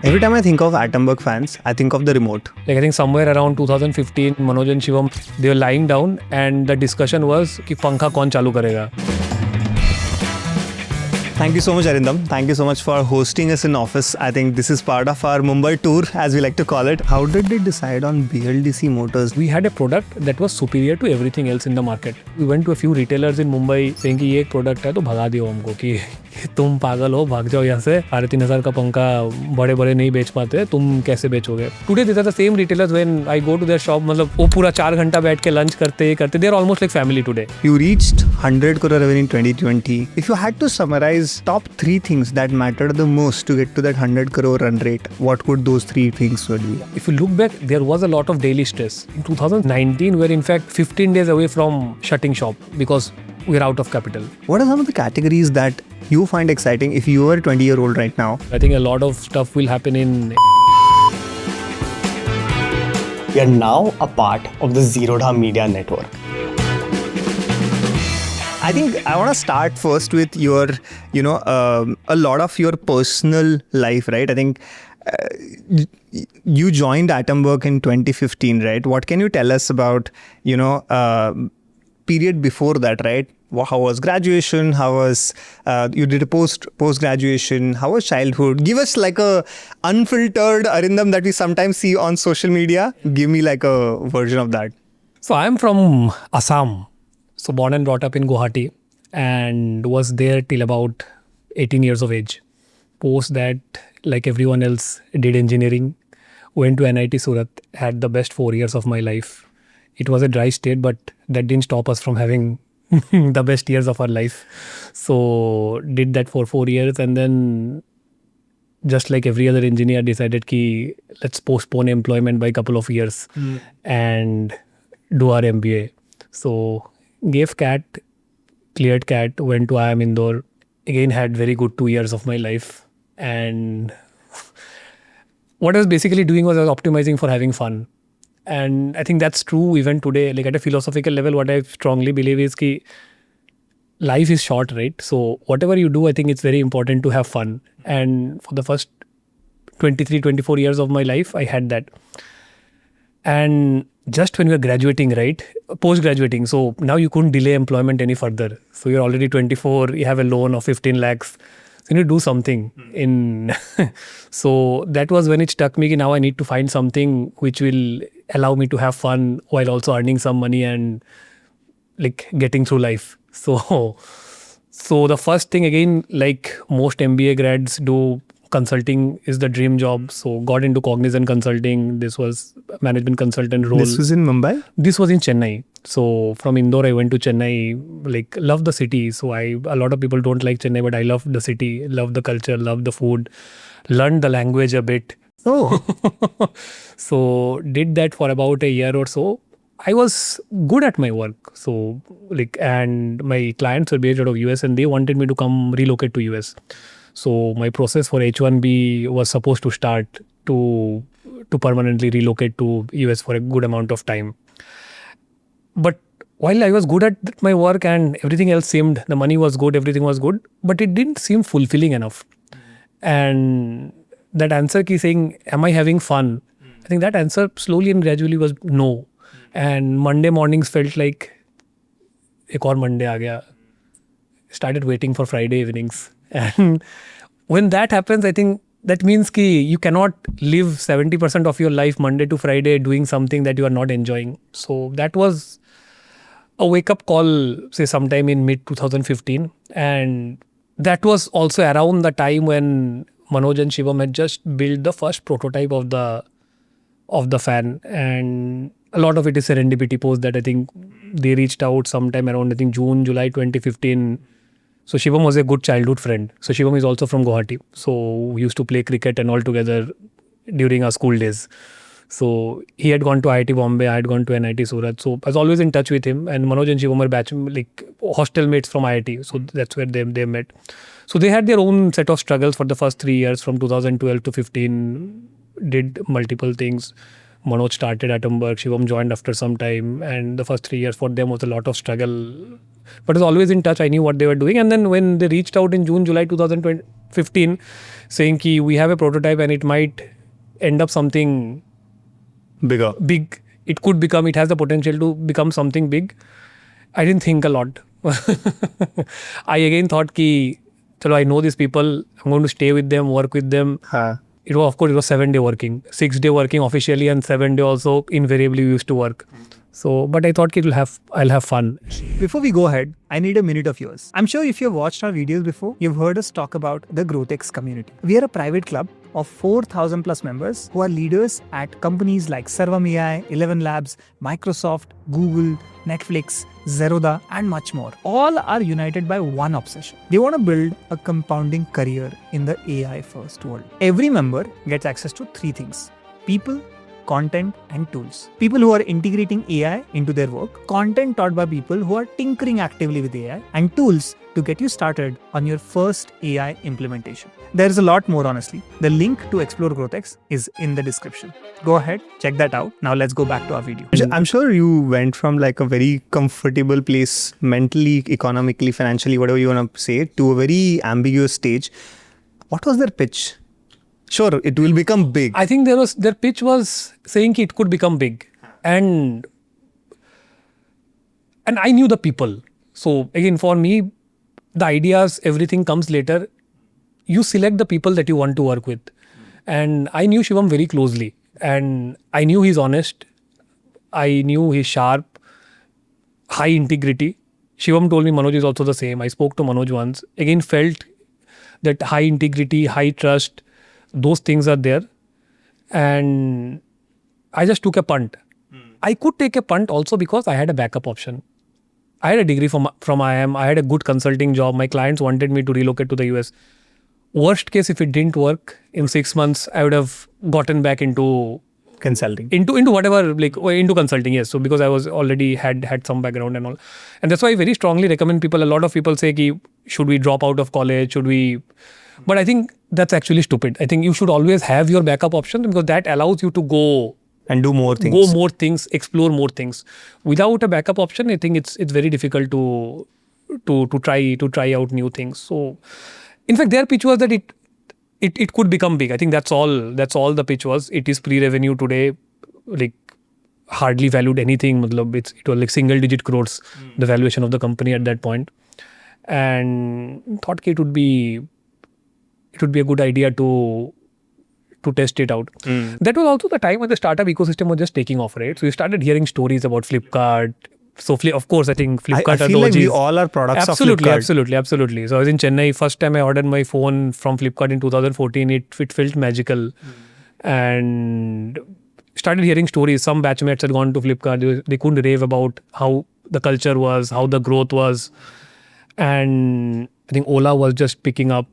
Every time I think of Atomberg fans, I think of the remote. Like I think somewhere around 2015, Manoj and Shibam, they were lying down and the discussion was कि पंखा कौन चालू करेगा. Thank you so much, Arindam. Thank you so much for hosting us in office. I think this is part of our Mumbai tour, as we like to call it. How did they decide on BLDC motors? We had a product that was superior to everything else in the market. We went to a few retailers in Mumbai saying कि ये एक product है तो भगा दियो हमको कि तुम पागल हो, भाग जाओ यहाँ से. 3,500 का पंखा बड़े नहीं बेच पाते, तुम कैसे बेचोगे? Today these are the same retailers when I go to their shop. मतलब वो पूरा 4 घंटा बैठ के lunch करते. They are almost like family today. You reached 100 crore revenue in 2020. If you had to summarize top 3 things that mattered the most to get to that 100 crore run rate, what could those 3 things would be? If you look back, there was a lot of daily stress. In 2019, we're in fact 15 days away from shutting shop because we're out of capital. What are some of the categories that you find exciting if you are a 20-year-old right now? I think a lot of stuff will happen in... We are now a part of the Zerodha Media Network. I think I want to start first with your, a lot of your personal life, right? I think you joined Atomberg in 2015, right? What can you tell us about, period before that, right? How was graduation? How was, you did a post-graduation? How was childhood? Give us like a unfiltered Arindam that we sometimes see on social media. Give me like a version of that. So I'm from Assam. So born and brought up in Guwahati and was there till about 18 years of age. Post that, like everyone else, did engineering, went to NIT Surat, had the best 4 years of my life. It was a dry state, but that didn't stop us from having the best years of our life. So did that for 4 years and then just like every other engineer decided ki let's postpone employment by a couple of years and do our MBA. So gave CAT, cleared CAT, went to IIM Indore, again had very good 2 years of my life. And what I was basically doing was I was optimizing for having fun. And I think that's true even today. Like at a philosophical level, what I strongly believe is that life is short, right? So whatever you do, I think it's very important to have fun. And for the first 23, 24 years of my life, I had that. And just when we were graduating, right? Post-graduating. So now you couldn't delay employment any further. So you're already 24, you have a loan of 15 lakhs. So you need to do something in... So that was when it struck me, now I need to find something which will allow me to have fun while also earning some money and like getting through life. So the first thing again, like most MBA grads do, consulting is the dream job. So got into Cognizant Consulting. This was management consultant role. This was in Mumbai? This was in Chennai. So from Indore, I went to Chennai, like love the city. So a lot of people don't like Chennai, but I love the city, love the culture, love the food, learned the language a bit. Oh. So did that for about a year or so. I was good at my work. So and my clients were based out of US and they wanted me to come relocate to US. So my process for H1B was supposed to start to permanently relocate to US for a good amount of time. But while I was good at my work and everything else seemed, the money was good, everything was good, but it didn't seem fulfilling enough. And that answer key saying, am I having fun? I think that answer slowly and gradually was no. And Monday mornings felt like, ek aur Monday aa gaya. Started waiting for Friday evenings. And when that happens, I think that means ki you cannot live 70% of your life Monday to Friday doing something that you are not enjoying. So that was a wake-up call, say sometime in mid-2015. And that was also around the time when Manoj and Shibam had just built the first prototype of the fan. And a lot of it is serendipity post that I think they reached out sometime around, I think June, July 2015. So Shibam was a good childhood friend. So Shibam is also from Guwahati. So we used to play cricket and all together during our school days. So he had gone to IIT Bombay, I had gone to NIT Surat. So I was always in touch with him. And Manoj and Shibam were hostel mates from IIT. So that's where they met. So they had their own set of struggles for the first 3 years from 2012 to 15. Did multiple things. Manoj started Atomberg, Shibam joined after some time. And the first 3 years for them was a lot of struggle. But I was always in touch. I knew what they were doing. And then when they reached out in June, July 2020, 15 saying ki we have a prototype and it might end up something Bigger. big. It has the potential to become something big. I didn't think a lot. I again thought ki, chalo, I know these people, I'm going to stay with them, work with them. It was, of course, it was 7-day working, 6-day working officially and 7-day also invariably we used to work. So, but I thought I'll have fun. Before we go ahead, I need a minute of yours. I'm sure if you've watched our videos before, you've heard us talk about the GrowthX community. We are a private club of 4,000 plus members who are leaders at companies like Sarvam AI, 11 Labs, Microsoft, Google, Netflix, Zerodha, and much more. All are united by one obsession. They want to build a compounding career in the AI first world. Every member gets access to 3 things: people, content, and tools. People who are integrating AI into their work, content taught by people who are tinkering actively with AI, and tools to get you started on your first AI implementation. There is a lot more, honestly. The link to explore GrowthX is in the description. Go ahead, check that out. Now let's go back to our video. I'm sure you went from like a very comfortable place mentally, economically, financially, whatever you want to say, to a very ambiguous stage. What was their pitch? Sure, it will become big. I think their pitch was saying it could become big, and I knew the people. So again, for me, the ideas, everything comes later. You select the people that you want to work with, and I knew Shibam very closely, and I knew he's honest. I knew he's sharp, high integrity. Shibam told me Manoj is also the same. I spoke to Manoj once. Again, felt that high integrity, high trust. Those things are there, and I just took a punt. I could take a punt also because I had a backup option. I had a degree from IIM. I had a good consulting job. My clients wanted me to relocate to the US. Worst case, if it didn't work in 6 months, I would have gotten back into Consulting. Into whatever, like into consulting. Yes. So because I was already had some background and all, and that's why I very strongly recommend people. A lot of people say ki, should we drop out of college? Should we? But I think that's actually stupid. I think you should always have your backup option because that allows you to go and do more things. Go more things, explore more things. Without a backup option, I think it's very difficult to try out new things. So, in fact, their pitch was that it could become big. I think that's all the pitch was. It is pre-revenue today, like hardly valued anything. It was like single digit crores, the valuation of the company at that point, and thought it would be a good idea to test it out. That was also the time when the startup ecosystem was just taking off, right? So you started hearing stories about Flipkart. So of course, I think Flipkart. I feel like we all are products of Flipkart. Absolutely. So I was in Chennai. First time I ordered my phone from Flipkart in 2014. It felt magical, and started hearing stories. Some batchmates had gone to Flipkart. They couldn't rave about how the culture was, how the growth was, and I think Ola was just picking up.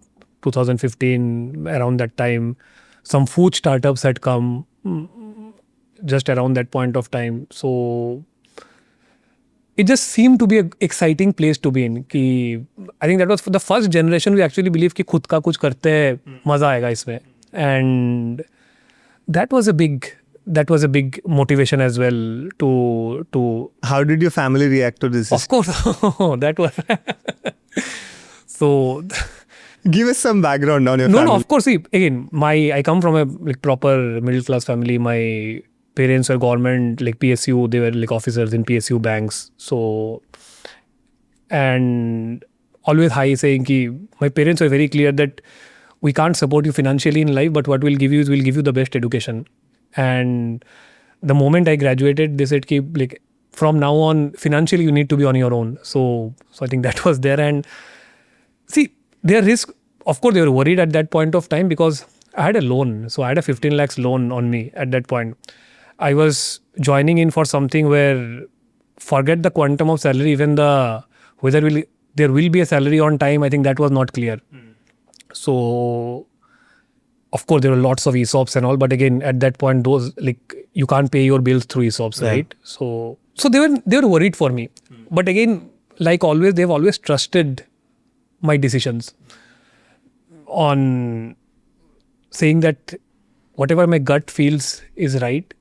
2015, around that time, some food startups had come just around that point of time. So it just seemed to be an exciting place to be in. I think that was for the first generation we actually believed कि खुद का कुछ करते हैं, मजा आएगा इसमें. And that was a big motivation as well to. How did your family react to this? Of course, that was so. Give us some background on your family. No, of course. See, again, I come from a proper middle class family. My parents were government, like PSU. They were like officers in PSU banks. So, and always high saying ki my parents were very clear that we can't support you financially in life, but what we'll give you is we'll give you the best education. And the moment I graduated, they said ki like from now on financially you need to be on your own. So I think that was there. And see. Their risk, of course, they were worried at that point of time because I had a loan. So I had a 15 lakhs loan on me at that point. I was joining in for something where forget the quantum of salary, even whether there will be a salary on time, I think that was not clear. So, of course, there were lots of ESOPs and all, but again, at that point, those like you can't pay your bills through ESOPs, right? So they were worried for me. But again, like always, they've always trusted my decisions on saying that whatever my gut feels is right,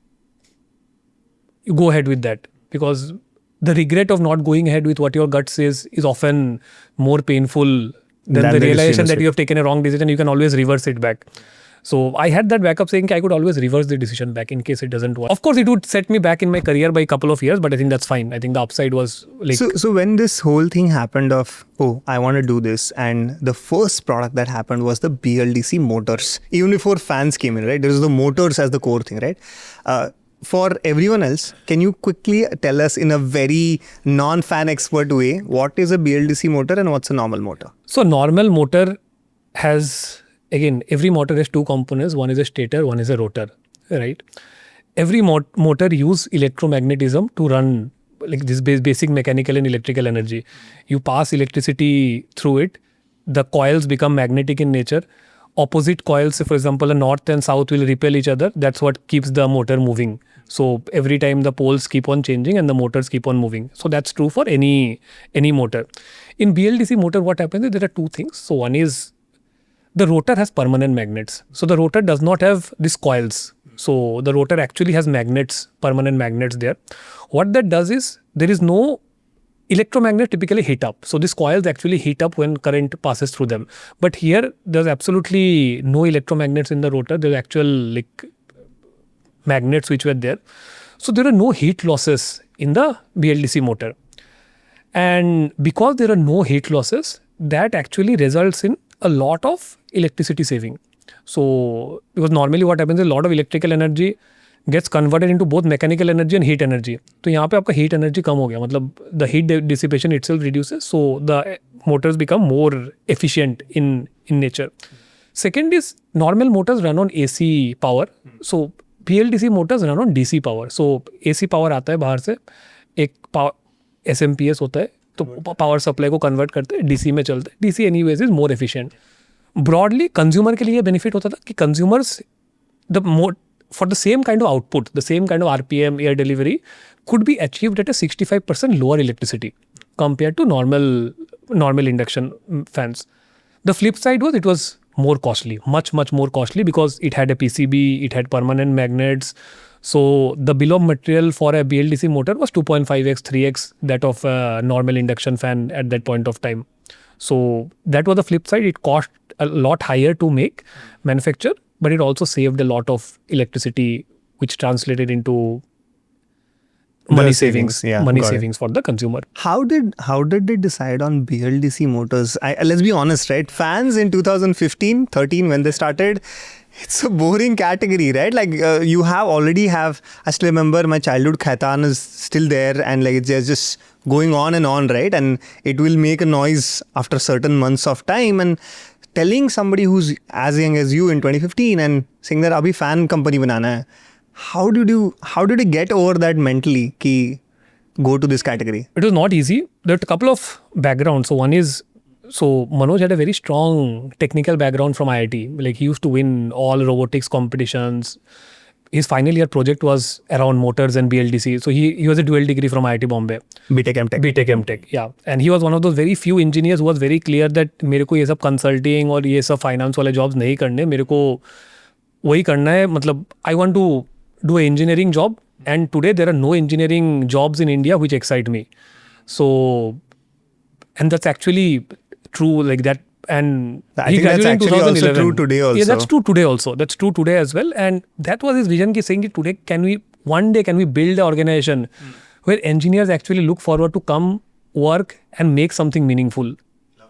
you go ahead with that. Because the regret of not going ahead with what your gut says is often more painful then That the the realization decision that was you have taken a wrong decision, you can always reverse it back. So I had that backup saying I could always reverse the decision back in case it doesn't work. Of course, it would set me back in my career by a couple of years, but I think that's fine. I think the upside was like... So when this whole thing happened of, oh, I want to do this, and the first product that happened was the BLDC motors. Even before fans came in, right? There is the motors as the core thing, right? For everyone else, can you quickly tell us in a very non-fan expert way, what is a BLDC motor and what's a normal motor? So normal motor has, again, every motor has two components. One is a stator, one is a rotor, right? Every motor use electromagnetism to run, like this basic mechanical and electrical energy. You pass electricity through it, the coils become magnetic in nature. Opposite coils, for example, a north and south will repel each other. That's what keeps the motor moving. So every time the poles keep on changing and the motors keep on moving. So that's true for any motor. In BLDC motor, what happens is there are two things. So one is the rotor has permanent magnets. So the rotor does not have these coils. So the rotor actually has magnets, permanent magnets there. What that does is there is no electromagnet typically heat up. So these coils actually heat up when current passes through them. But here there's absolutely no electromagnets in the rotor. There's actual like magnets which were there. So there are no heat losses in the BLDC motor. And because there are no heat losses, that actually results in a lot of electricity saving. So because normally what happens is a lot of electrical energy gets converted into both mechanical energy and heat energy. तो यहाँ पे आपका heat energy कम हो गया, मतलब the heat dissipation itself reduces, so the motors become more efficient in nature. Second is normal motors run on AC power, so BLDC motors run on DC power. So AC power आता है बाहर से, एक power SMPS होता है, तो power supply को convert करते हैं, DC में चलते हैं. DC anyways is more efficient. Broadly, consumer के लिए benefit होता था कि consumers for the same kind of output, the same kind of RPM air delivery could be achieved at a 65% lower electricity compared to normal induction fans. The flip side was it was more costly, much more costly because it had a PCB, it had permanent magnets. So the bill of material for a BLDC motor was 2.5x, 3x that of a normal induction fan at that point of time. So that was the flip side. It cost a lot higher to manufacture, but it also saved a lot of electricity, which translated into money savings for the consumer. How did they decide on BLDC motors? Let's be honest, right? Fans in 2015, 13 when they started, it's a boring category, right? Like you already have. I still remember my childhood khaitan is still there, and like it's just going on and on, right? And it will make a noise after certain months of time. And telling somebody who's as young as you in 2015 and saying that abhi fan company banana hai, how did you get over that mentally ki go to this category? It was not easy. There are a couple of backgrounds. So one is, so Manoj had a very strong technical background from IIT. Like he used to win all robotics competitions. His final year project was around motors and BLDC. So he was a dual degree from IIT Bombay. BTech MTech. Yeah. And he was one of those very few engineers who was very clear that मेरे को ये सब consulting और ये सब finance वाले jobs नहीं करने, मेरे को वही करना है. मतलब I want to do an engineering job, and today there are no engineering jobs in India which excite me. So, and that's actually true like that. And I he think that's graduated in actually 2011. also true today also. Yeah, that's true today also. That's true today as well. And that was his vision, saying that today one day can we build an organization where engineers actually look forward to come work and make something meaningful.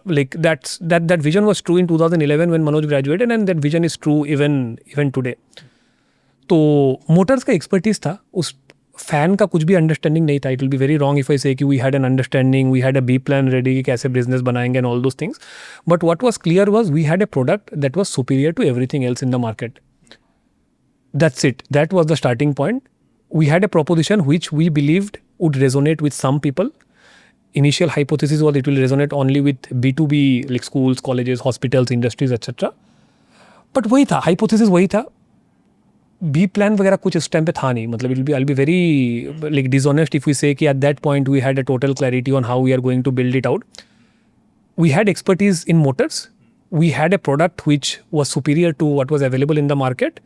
Like that vision was true in 2011 when Manoj graduated, and that vision is true even today. तो motors का expertise था, उस fan का कुछ भी understanding नहीं था. It will be very wrong if I say कि we had an understanding, we had a B plan ready कि कैसे बिजनेस बनाएंगे and all those things. But what was clear was we had a product that was superior to everything else in the market. That's it. That was the starting point. We had a proposition which we believed would resonate with some people. Initial hypothesis was it will resonate only with B2B like schools, colleges, hospitals, industries, etc. But वही था, hypothesis वही था. B plan वगैरह कुछ इस time पे था नहीं. मतलब I'll be very like dishonest if we say कि at that point we had a total clarity on how we are going to build it out. We had expertise in motors. We had a product which was superior to what was available in the market.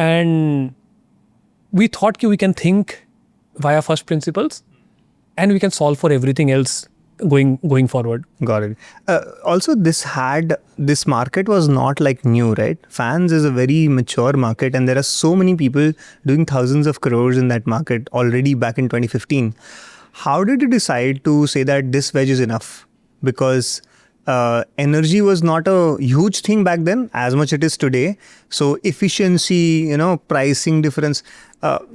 And we thought we can think via first principles and we can solve for everything else going forward. Got it. Also, this market was not like new, right? Fans is a very mature market, and there are so many people doing thousands of crores in that market already back in 2015. How did you decide to say that this wedge is enough? Because energy was not a huge thing back then, as much it is today. So efficiency, pricing difference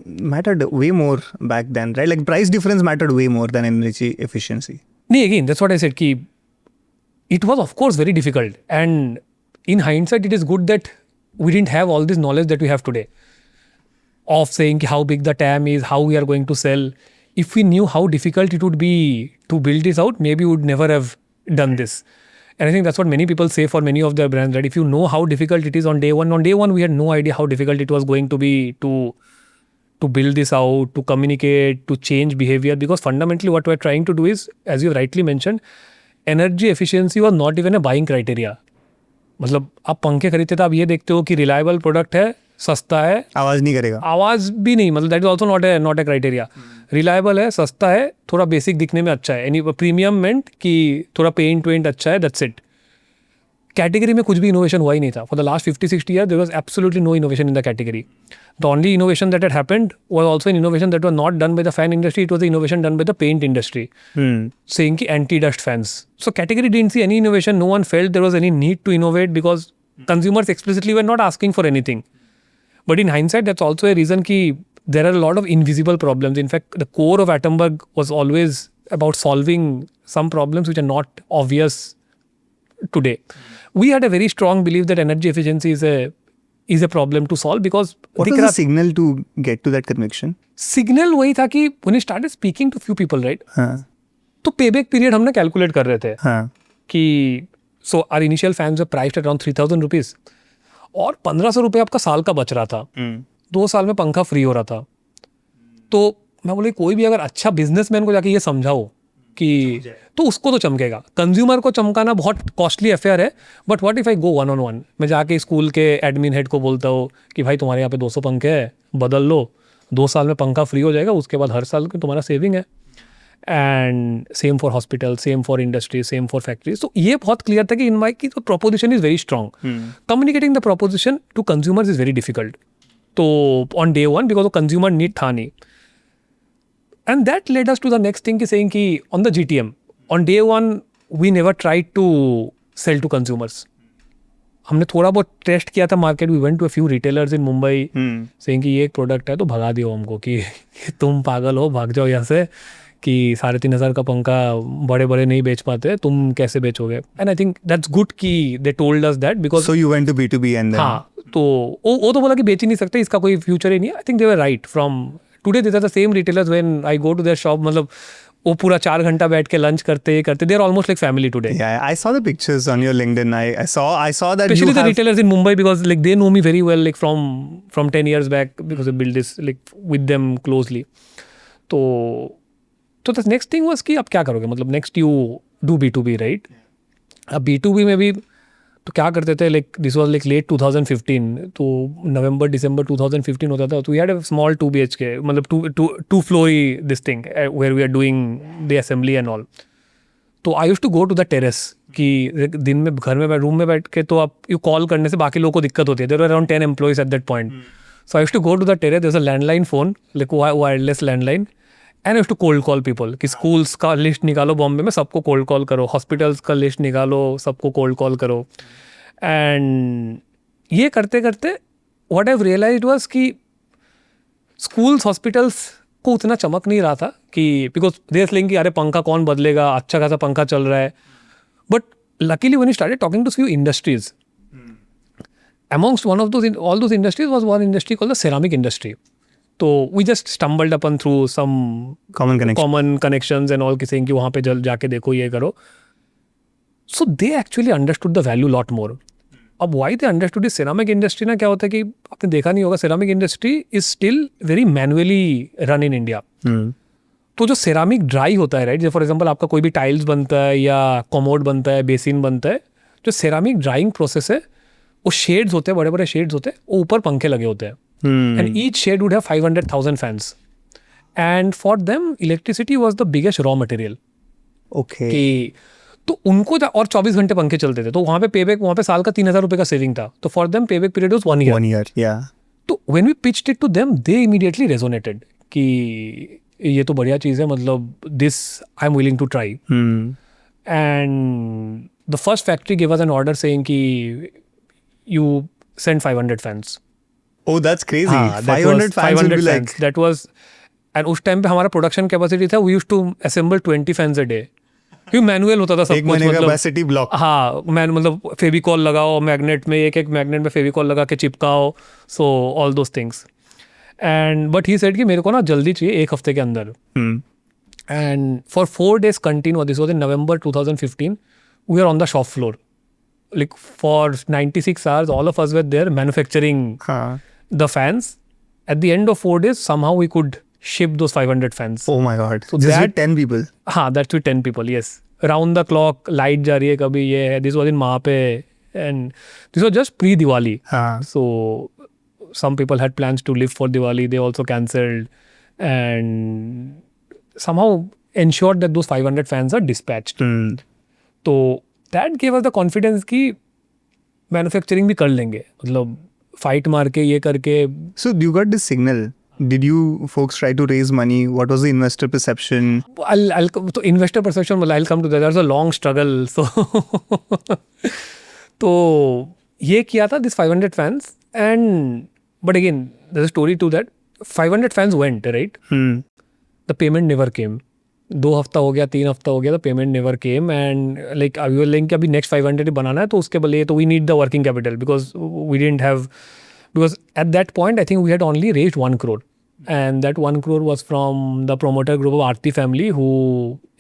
mattered way more back then, right? Like price difference mattered way more than energy efficiency. Again, that's what I said. Ki it was, of course, very difficult. And in hindsight, it is good that we didn't have all this knowledge that we have today of saying how big the TAM is, how we are going to sell. If we knew how difficult it would be to build this out, maybe we would never have done this. And I think that's what many people say for many of their brands, right? If you know how difficult it is on day one we had no idea how difficult it was going to be to build this out, to communicate, to change behavior. Because fundamentally what we're trying to do is, as you rightly mentioned, energy efficiency was not even a buying criteria. मतलब आप पंखे खरीदते तो आप ये देखते हो कि रिलायबल प्रोडक्ट है, सस्ता है, आवाज नहीं करेगा, आवाज भी नहीं, मतलब that is also not a criteria. Reliable है, सस्ता है, थोड़ा बेसिक दिखने में अच्छा है. एनी प्रीमियम मेंट कि थोड़ा पेंट वेंट अच्छा है, दैट्स इट. कैटेगरी में कुछ भी इनोवेशन हुआ ही नहीं था. For the last 50-60 years there was absolutely no innovation in the category. The only innovation that had happened was also an innovation that was not done by the fan industry. It was the innovation done by the paint industry, saying कि anti dust fans. So category didn't see any innovation. No one felt there was any need to innovate because consumers explicitly were not asking for anything. But in hindsight, that's also a reason कि there are a lot of invisible problems. In fact, the core of Atomberg was always about solving some problems which are not obvious today. We had a very strong belief that energy efficiency is a problem to solve because what was the signal to get to that conviction? Signal वही था कि when we started speaking to few people, right? तो payback period हमने calculate कर रहे थे कि so our initial fans were priced at around 3,000 rupees और 1,500 रुपये आपका साल का बच रहा था. 2 साल में पंखा फ्री हो रहा था. तो मैं बोले कोई भी अगर अच्छा बिजनेसमैन को जाके ये समझाओ कि तो उसको तो चमकेगा. कंज्यूमर को चमकाना बहुत कॉस्टली अफेयर है. But what if I go 1-on-1? मैं जाके स्कूल के एडमिन हेड को बोलता हूँ कि भाई तुम्हारे यहाँ पे 200 पंखे हैं, बदल लो, 2 साल में पंखा फ्री हो जाएगा, उसके बाद हर साल तुम्हारा सेविंग है. And same for hospital, same for industry, same for factories. तो ये बहुत क्लियर था कि in my key proposition is very strong. Communicating the proposition to consumers is very difficult. तो ऑन day one बिकॉज वो consumer need था नहीं. And that led us to the next thing, saying कि on the GTM, on day one, we never tried to sell to consumers. हमने थोड़ा बहुत test किया था market. We went to a few retailers in Mumbai, saying कि ये एक product है तो भगा दियो हमको कि तुम पागल हो, भाग जाओ यहाँ से, कि 3,500 का पंखा बड़े बड़े नहीं बेच पाते, तुम कैसे बेचोगे. And I think that's good कि they told us that because. So you went to B2B and हाँ, तो वो तो बोला कि बेच ही नहीं सकते, इसका कोई फ्यूचर ही नहीं है. I think they were right. From today these are the same retailers when I go to their shop. मतलब वो पूरा 4 घंटा बैठ के लंच करते they are almost like family today. Yeah, I saw the pictures on your LinkedIn. I saw that especially you the have retailers in Mumbai because like they know me very well, like from 10 years back because I built this like with them closely. तो the next thing was कि आप क्या करोगे. मतलब next you do B2B, right? अब B2B में भी तो क्या करते थे, like this was like late 2015, तो नवंबर दिसंबर 2015 होता था. तो we had a small 2 BHK, मतलब two floory this thing where we are doing the assembly and all. तो I used to go to the terrace कि दिन में घर में रूम में बैठ के तो आप यू कॉल करने से बाकी लोगों को दिक्कत होती है. There were around 10 employees at that point. So I used to go to the terrace. There's a landline phone, like wireless landline. And I used to cold call people कि schools का लिस्ट निकालो बॉम्बे में, सबको cold call करो. Hospitals का list निकालो, सबको cold call करो. एंड ये करते करते व्हाट आई रियलाइज्ड वाज कि स्कूल्स हॉस्पिटल्स को उतना चमक नहीं रहा था कि बिकॉज दे सेइंग कि अरे पंखा कौन बदलेगा, अच्छा खासा पंखा चल रहा है. But luckily when you started talking to few industries, amongst one of those all those industries was one industry called the ceramic industry. तो we just stumbled upon through some common connections and all, saying कि वहाँ पे जल जाके देखो, ये करो. So they actually understood the value lot more. अब why they understood is ceramic industry ना क्या होता है कि आपने देखा नहीं होगा, ceramic industry is still very manually run in India. तो जो ceramic dry होता है, right, जैसे फॉर एग्जाम्पल आपका कोई भी टाइल्स बनता है या कॉमोड बनता है, बेसिन बनता है, जो ceramic drying process है वो शेड्स होते हैं, बड़े बड़े शेड्स होते हैं, वो ऊपर पंखे लगे होते हैं. And each shed would have 500,000 fans. And for them electricity was the biggest raw material. Okay. कि तो उनको और 24 घंटे पंखे चलते थे, तो वहाँ पे पेबैक, वहाँ पे साल का 3,000 रुपये का सेविंग था, तो for them payback period was 1 year. 1 year. Yeah. तो when we pitched it to them they immediately resonated कि ये तो बढ़िया चीज़ है, मतलब this I am willing to try. And the first factory gave us an order saying कि you send 500 fans. Oh, that's crazy. हाँ, that 500 was fans will be 500 like. fans. That was, and उस time पे हमारा production capacity था, we used to assemble 20 fans a day. क्योंकि manual होता था सब एक कुछ, महीने का मतलब capacity block. हाँ, मतलब फेविकॉल लगाओ मैग्नेट में, एक मैग्नेट में फेविकॉल लगा के चिपकाओ, so all those things. And but he said कि मेरे को ना जल्दी चाहिए, 1 हफ्ते के अंदर. And for 4 days continuous, this was in November 2015, we were on the shop floor. Like for 96 hours, all of us were there manufacturing the fans. At the end of 4 days, somehow we could ship those 500 fans. Oh my God. So just that, with 10 people. हाँ, that's with 10 people, yes. Round the clock, light जा रही है कभी ये है. This was in Mahape, and this was just pre-Diwali. So some people had plans to live for Diwali. They also cancelled and somehow ensured that those 500 fans are dispatched. तो that gave us the confidence कि manufacturing भी कर लेंगे, मतलब fight मार के ये करके. So you got this signal. Did you folks try to raise money? What was the investor perception? तो investor perception, I'll come to that. There's a long struggle. So तो ये किया था this 500 fans, and but again there's a story to that. 500 fans went, right? The payment never came. 2 हफ्ता हो गया, 3 हफ्ता हो गया, the payment never came, and like we were like कि अभी next 500 बनाना है, तो उसके लिए तो we need the working capital because we didn't have, because at that point I think we had only raised 1 crore, and that 1 crore was from the promoter group of Aarti family, who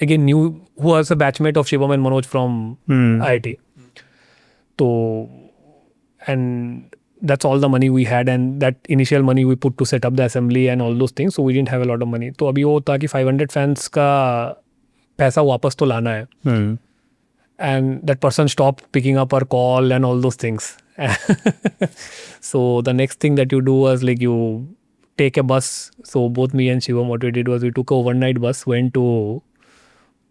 again who was a batchmate of Shibam and Manoj from IIT. So and that's all the money we had, and that initial money we put to set up the assembly and all those things, so we didn't have a lot of money. तो अभी वो था कि 500 fans का पैसा वापस तो लाना है. And that person stopped picking up our call and all those things. So the next thing that you do was like you take a bus. So both me and Shivam, what we did was we took an overnight bus, went to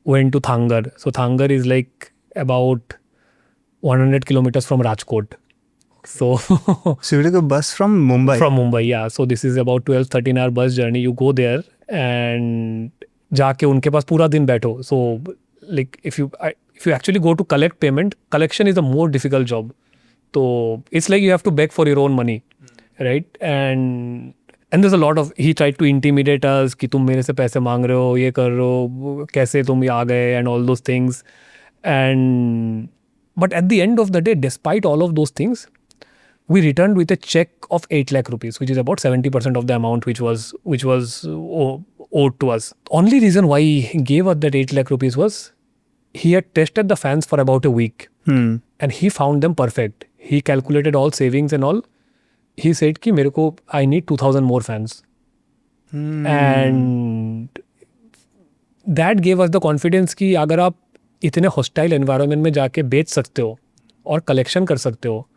Thangar. So Thangar is like about 100 kilometers from Rajkot. So you took a bus from Mumbai? From Mumbai, yeah. So this is about 12-13 hour bus journey. You go there and जाके उनके पास पूरा दिन बैठो. So like if you actually go to collect payment, collection is a more difficult job. So it's like you have to beg for your own money, right? And there's a lot of, he tried to intimidate us कि तुम मेरे से पैसे मांग रहे हो, ये कर रहे हो, कैसे तुम आ गए, and all those things. And but at the end of the day, despite all of those things, we returned with a check of 8 lakh rupees, which is about 70% of the amount which was owed to us. Only reason why he gave us that 8 lakh rupees was he had tested the fans for about a week and he found them perfect. He calculated all savings and all. He said कि मेरे को I need 2,000 more fans. And that gave us the confidence कि अगर आप इतने hostile environment में जाके बेच सकते हो और collection कर सकते हो,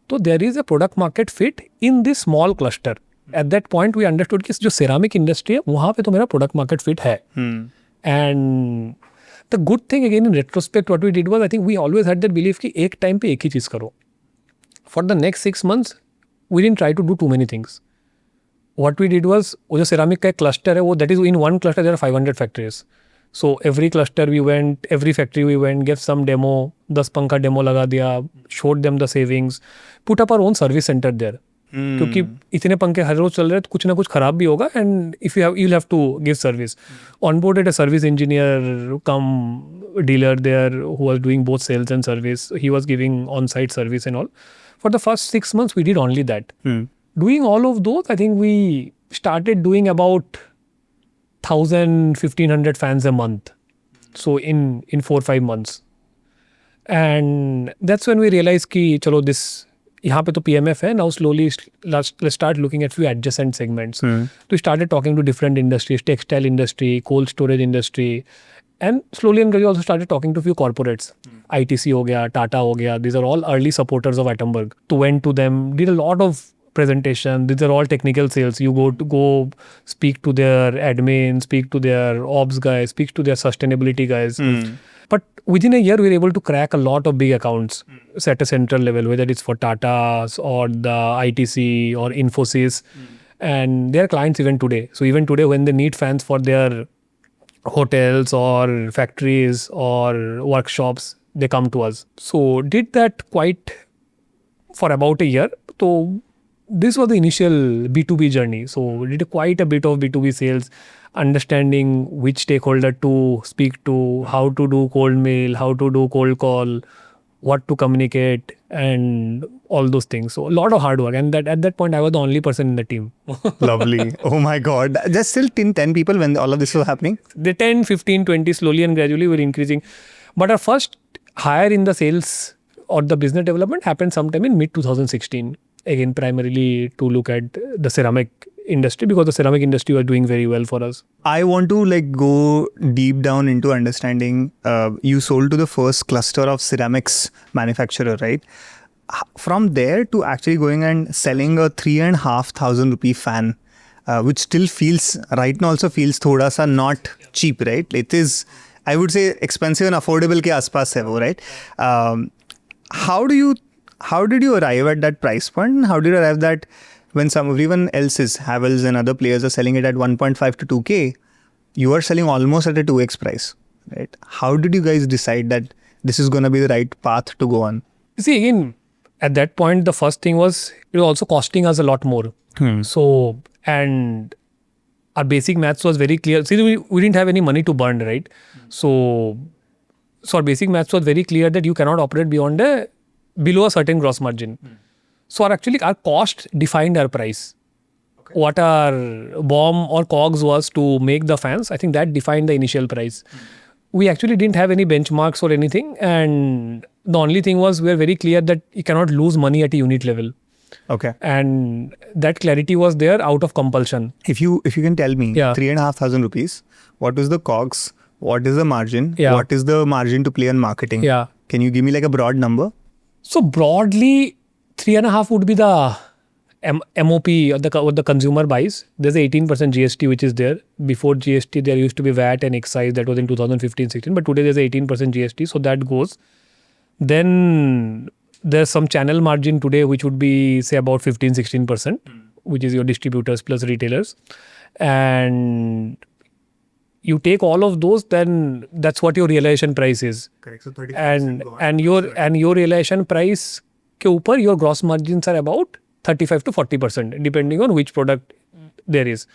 तो there is a product market fit in this small cluster. At that point we understood कि जो ceramic industry है वहाँ पे तो मेरा product market fit है. And the good thing again in retrospect what we did was I think we always had that belief कि एक time पे एक ही चीज़ करो. For the next 6 months we didn't try to do too many things. What we did was वो जो ceramic का एक cluster है वो, that is in one cluster there are 500 factories. So every cluster we went, every factory we went, gave some demo, 10 पंखा demo लगा दिया, showed them the savings, put up our own service center there. क्योंकि इतने पंखे हर रोज चल रहे हैं तो कुछ ना कुछ खराब भी होगा, and if you'll have to give service. Onboarded a service engineer come dealer there who was doing both sales and service. He was giving on-site service and all. For the first 6 months we did only that. Doing all of those, I think we started doing about 1,000-1,500 fans a month. So in 4-5 months. And that's when we realized कि चलो this यहाँ पे तो PMF है, now slowly let's start looking at few adjacent segments. So we started talking to different industries, textile industry, cold storage industry, and slowly and gradually also started talking to few corporates. ITC हो गया, Tata हो गया, these are all early supporters of Atomberg. So went to them, did a lot of presentation. These are all technical sales. You go speak to their admin, speak to their ops guys, speak to their sustainability guys. But within a year, we were able to crack a lot of big accounts at a central level, whether it's for Tata's or the ITC or Infosys. And they are clients even today. So even today, when they need fans for their hotels or factories or workshops, they come to us. So did that quite for about a year. So this was the initial B2B journey. So we did quite a bit of B2B sales, understanding which stakeholder to speak to, how to do cold mail, how to do cold call, what to communicate, and all those things. So a lot of hard work. And that at that point, I was the only person in the team. Lovely. Oh my God. There's still 10 people when all of this was happening? The 10, 15, 20, slowly and gradually we're increasing. But our first hire in the sales or the business development happened sometime in mid-2016. Again, primarily to look at the ceramic industry, because the ceramic industry was doing very well for us. I want to go deep down into understanding. You sold to the first cluster of ceramics manufacturer, right? From there to actually going and selling a 3,500 rupee fan, which still feels right now also feels thoda sa not cheap, right? It is, I would say, expensive and affordable ke aspas hai wo, right? How did you arrive at that price point? How did you arrive that when everyone else is, Havels and other players are selling it at 1.5 to 2K, you are selling almost at a 2x price, right? How did you guys decide that this is going to be the right path to go on? See, again, at that point, the first thing was, it was also costing us a lot more. So, and our basic maths was very clear. See, we didn't have any money to burn, right? So our basic maths was very clear that you cannot operate below a certain gross margin. So our cost defined our price. Okay. What our BOM or COGS was to make the fans, I think that defined the initial price. We actually didn't have any benchmarks or anything, and the only thing was we were very clear that you cannot lose money at a unit level. Okay. And that clarity was there out of compulsion. If you can tell me, 3,500 rupees, what is the COGS? What is the margin? What is the margin to play on marketing? Can you give me a broad number? So broadly, 3.5 would be the MOP or what the consumer buys. There's a 18% GST which is there. Before GST, there used to be VAT and excise. That was in 2015-16. But today there's a 18% GST. So that goes. Then there's some channel margin today which would be say about 15-16%, which is your distributors plus retailers. And you take all of those, then that's what your realization price is. Correct. So and your realization price ke upar, your gross margins are about 35 to 40%, depending on which product there is.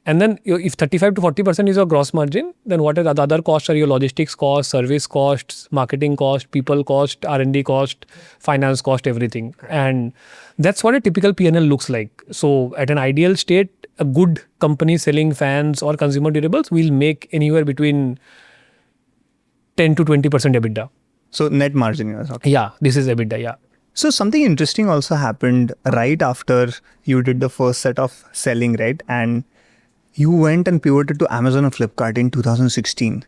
And then if 35 to 40% is your gross margin, then what are the other costs are your logistics costs, service costs, marketing cost, people cost, R&D cost, finance cost, everything. And that's what a typical P&L looks like. So at an ideal state, a good company selling fans or consumer durables will make anywhere between 10 to 20% EBITDA. So net margin you are talking. Yeah, this is EBITDA, yeah. So something interesting also happened right after you did the first set of selling, right? And you went and pivoted to Amazon and Flipkart in 2016.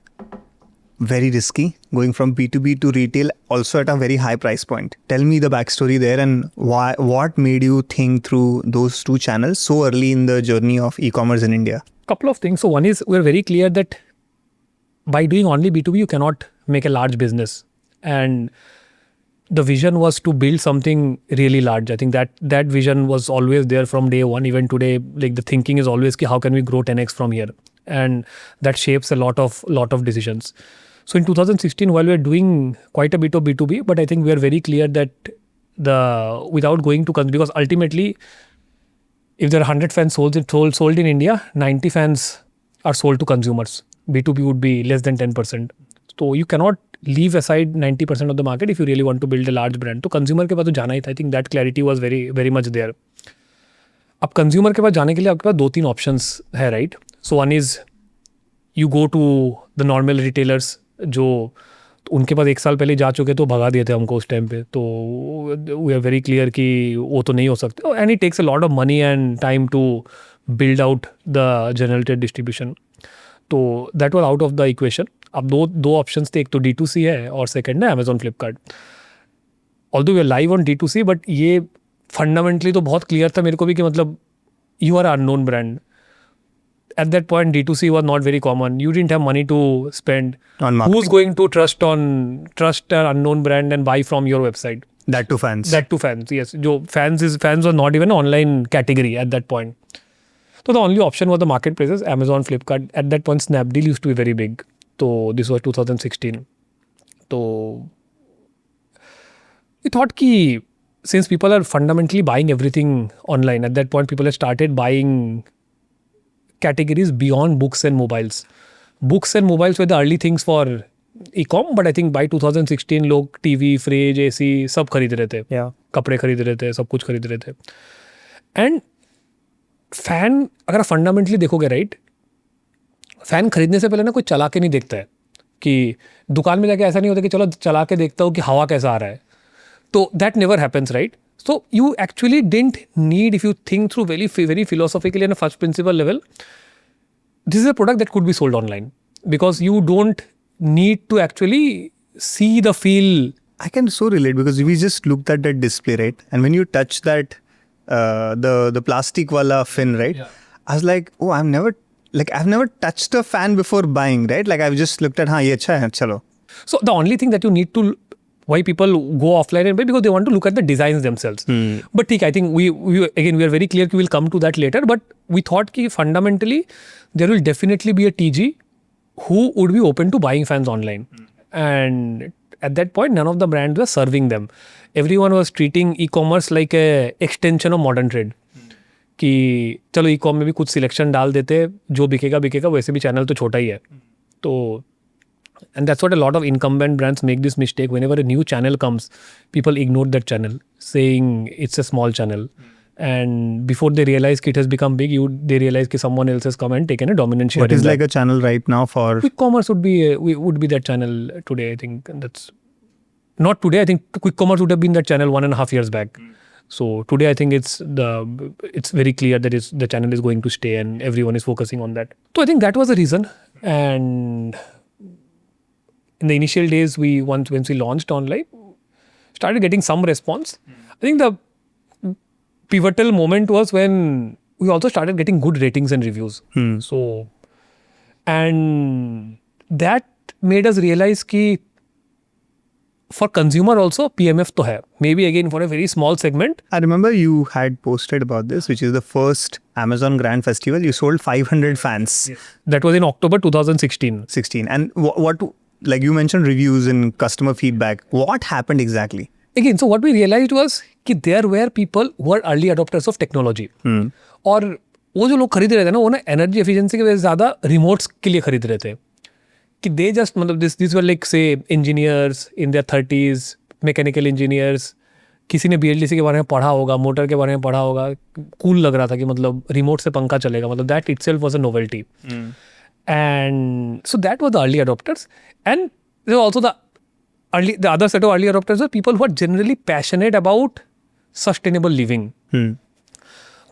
Very risky, going from B2B to retail, also at a very high price point. Tell me the backstory there and what made you think through those two channels so early in the journey of e-commerce in India? Couple of things. So one is, we're very clear that by doing only B2B, you cannot make a large business. And the vision was to build something really large. I think that vision was always there from day one. Even today, the thinking is always, how can we grow 10x from here? And that shapes a lot of decisions. So in 2016, while we were doing quite a bit of B2B, but I think we are very clear that without going to, because ultimately, if there are 100 fans sold in India, 90 fans are sold to consumers. B2B would be less than 10%. So you cannot leave aside 90% of the market if you really want to build a large brand. So consumer के पास तो जाना ही था. I think that clarity was very very much there. अब consumer के पास जाने के लिए आपके पास 2-3 options है, right? So one is you go to the normal retailers जो उनके पास 1 साल पहले जा चुके तो भगा दिए थे हमको उस टाइम पे. तो we are very clear कि वो तो नहीं हो सकते. And it takes a lot of money and time to build out the general trade distribution. तो that was out of the equation. अब दो ऑप्शंस थे, एक तो D2C है और सेकंड है Amazon Flipkart. Although we are live on D2C, but ये फंडामेंटली तो बहुत क्लियर था मेरे को भी कि मतलब you are unknown brand. At that point, D2C was not very common. You didn't have money to spend. On marketing. Who's going to trust an unknown brand and buy from your website? That to fans. That to fans, yes. Fans was not even an online category at that point. So the only option was the marketplaces, Amazon, Flipkart. At that point, Snapdeal used to be very big. So this was 2016. So we thought ki since people are fundamentally buying everything online, at that point people have started buying categories beyond books and mobiles. Books and mobiles were the early things for e-com, but I think by 2016 लोग TV, fridge, AC सब खरीद रहे थे. Yeah. कपड़े खरीद रहे थे, सब कुछ खरीद रहे थे. एंड फैन अगर आप फंडामेंटली देखोगे राइट, फैन खरीदने से पहले ना कोई चला के नहीं देखता है कि दुकान में जाके ऐसा नहीं होता कि चलो चला के देखता हूँ कि हवा कैसा आ रहा है. तो that never happens right. So you actually didn't need, if you think through very philosophically and a first principle level, this is a product that could be sold online because you don't need to actually see the feel. I can so relate because we just looked at that display, right? And when you touch that, the plastic wala fin, right? Yeah. I was like, oh, I've never touched a fan before buying, right? Like I've just looked at, ye acha hai, chalo. So the only thing that you need to, why people go offline and buy, because they want to look at the designs themselves. But I think we are very clear we will come to that later, but we thought ki fundamentally there will definitely be a TG who would be open to buying fans online. And at that point none of the brands were serving them. Everyone was treating e-commerce like a extension of modern trade. कि चलो e-com में भी कुछ selection डाल देते, जो बिकेगा वैसे भी चैनल तो छोटा ही है. तो and that's what a lot of incumbent brands make this mistake. Whenever a new channel comes, people ignore that channel, saying it's a small channel. And before they realize it has become big, they realize that someone else has come and taken a dominant share. What is like a channel right now for? Quick commerce would be that channel today. I think and that's not today. I think quick commerce would have been that channel 1.5 years back. So today I think it's very clear that the channel is going to stay and everyone is focusing on that. So I think that was the reason. And in the initial days, once we launched online, started getting some response. I think the pivotal moment was when we also started getting good ratings and reviews. So, and that made us realize कि for consumer also PMF to hai. Maybe again for a very small segment. I remember you had posted about this, which is the first Amazon Grand Festival. You sold 500 fans. Yes. That was in October 2016. 16. And what like you mentioned reviews and customer feedback. What happened exactly? Again, so what we realized was that there were people who were early adopters of technology. और वो जो लोग खरीद रहे थे ना, वो ना एनर्जी एफिशिएंसी की वजह से ज़्यादा रिमोट्स के लिए खरीद रहे थे. कि दे जस्ट मतलब दिस वर लाइक से engineers in their 30s, mechanical engineers. किसी ने BLDC के बारे में पढ़ा होगा, मोटर के बारे में पढ़ा होगा, कूल लग रहा था कि मतलब रिमोट से पंखा चलेगा, मतलब that itself was a novelty. And so that was the early adopters. And there was also the other set of early adopters were people who are generally passionate about sustainable living.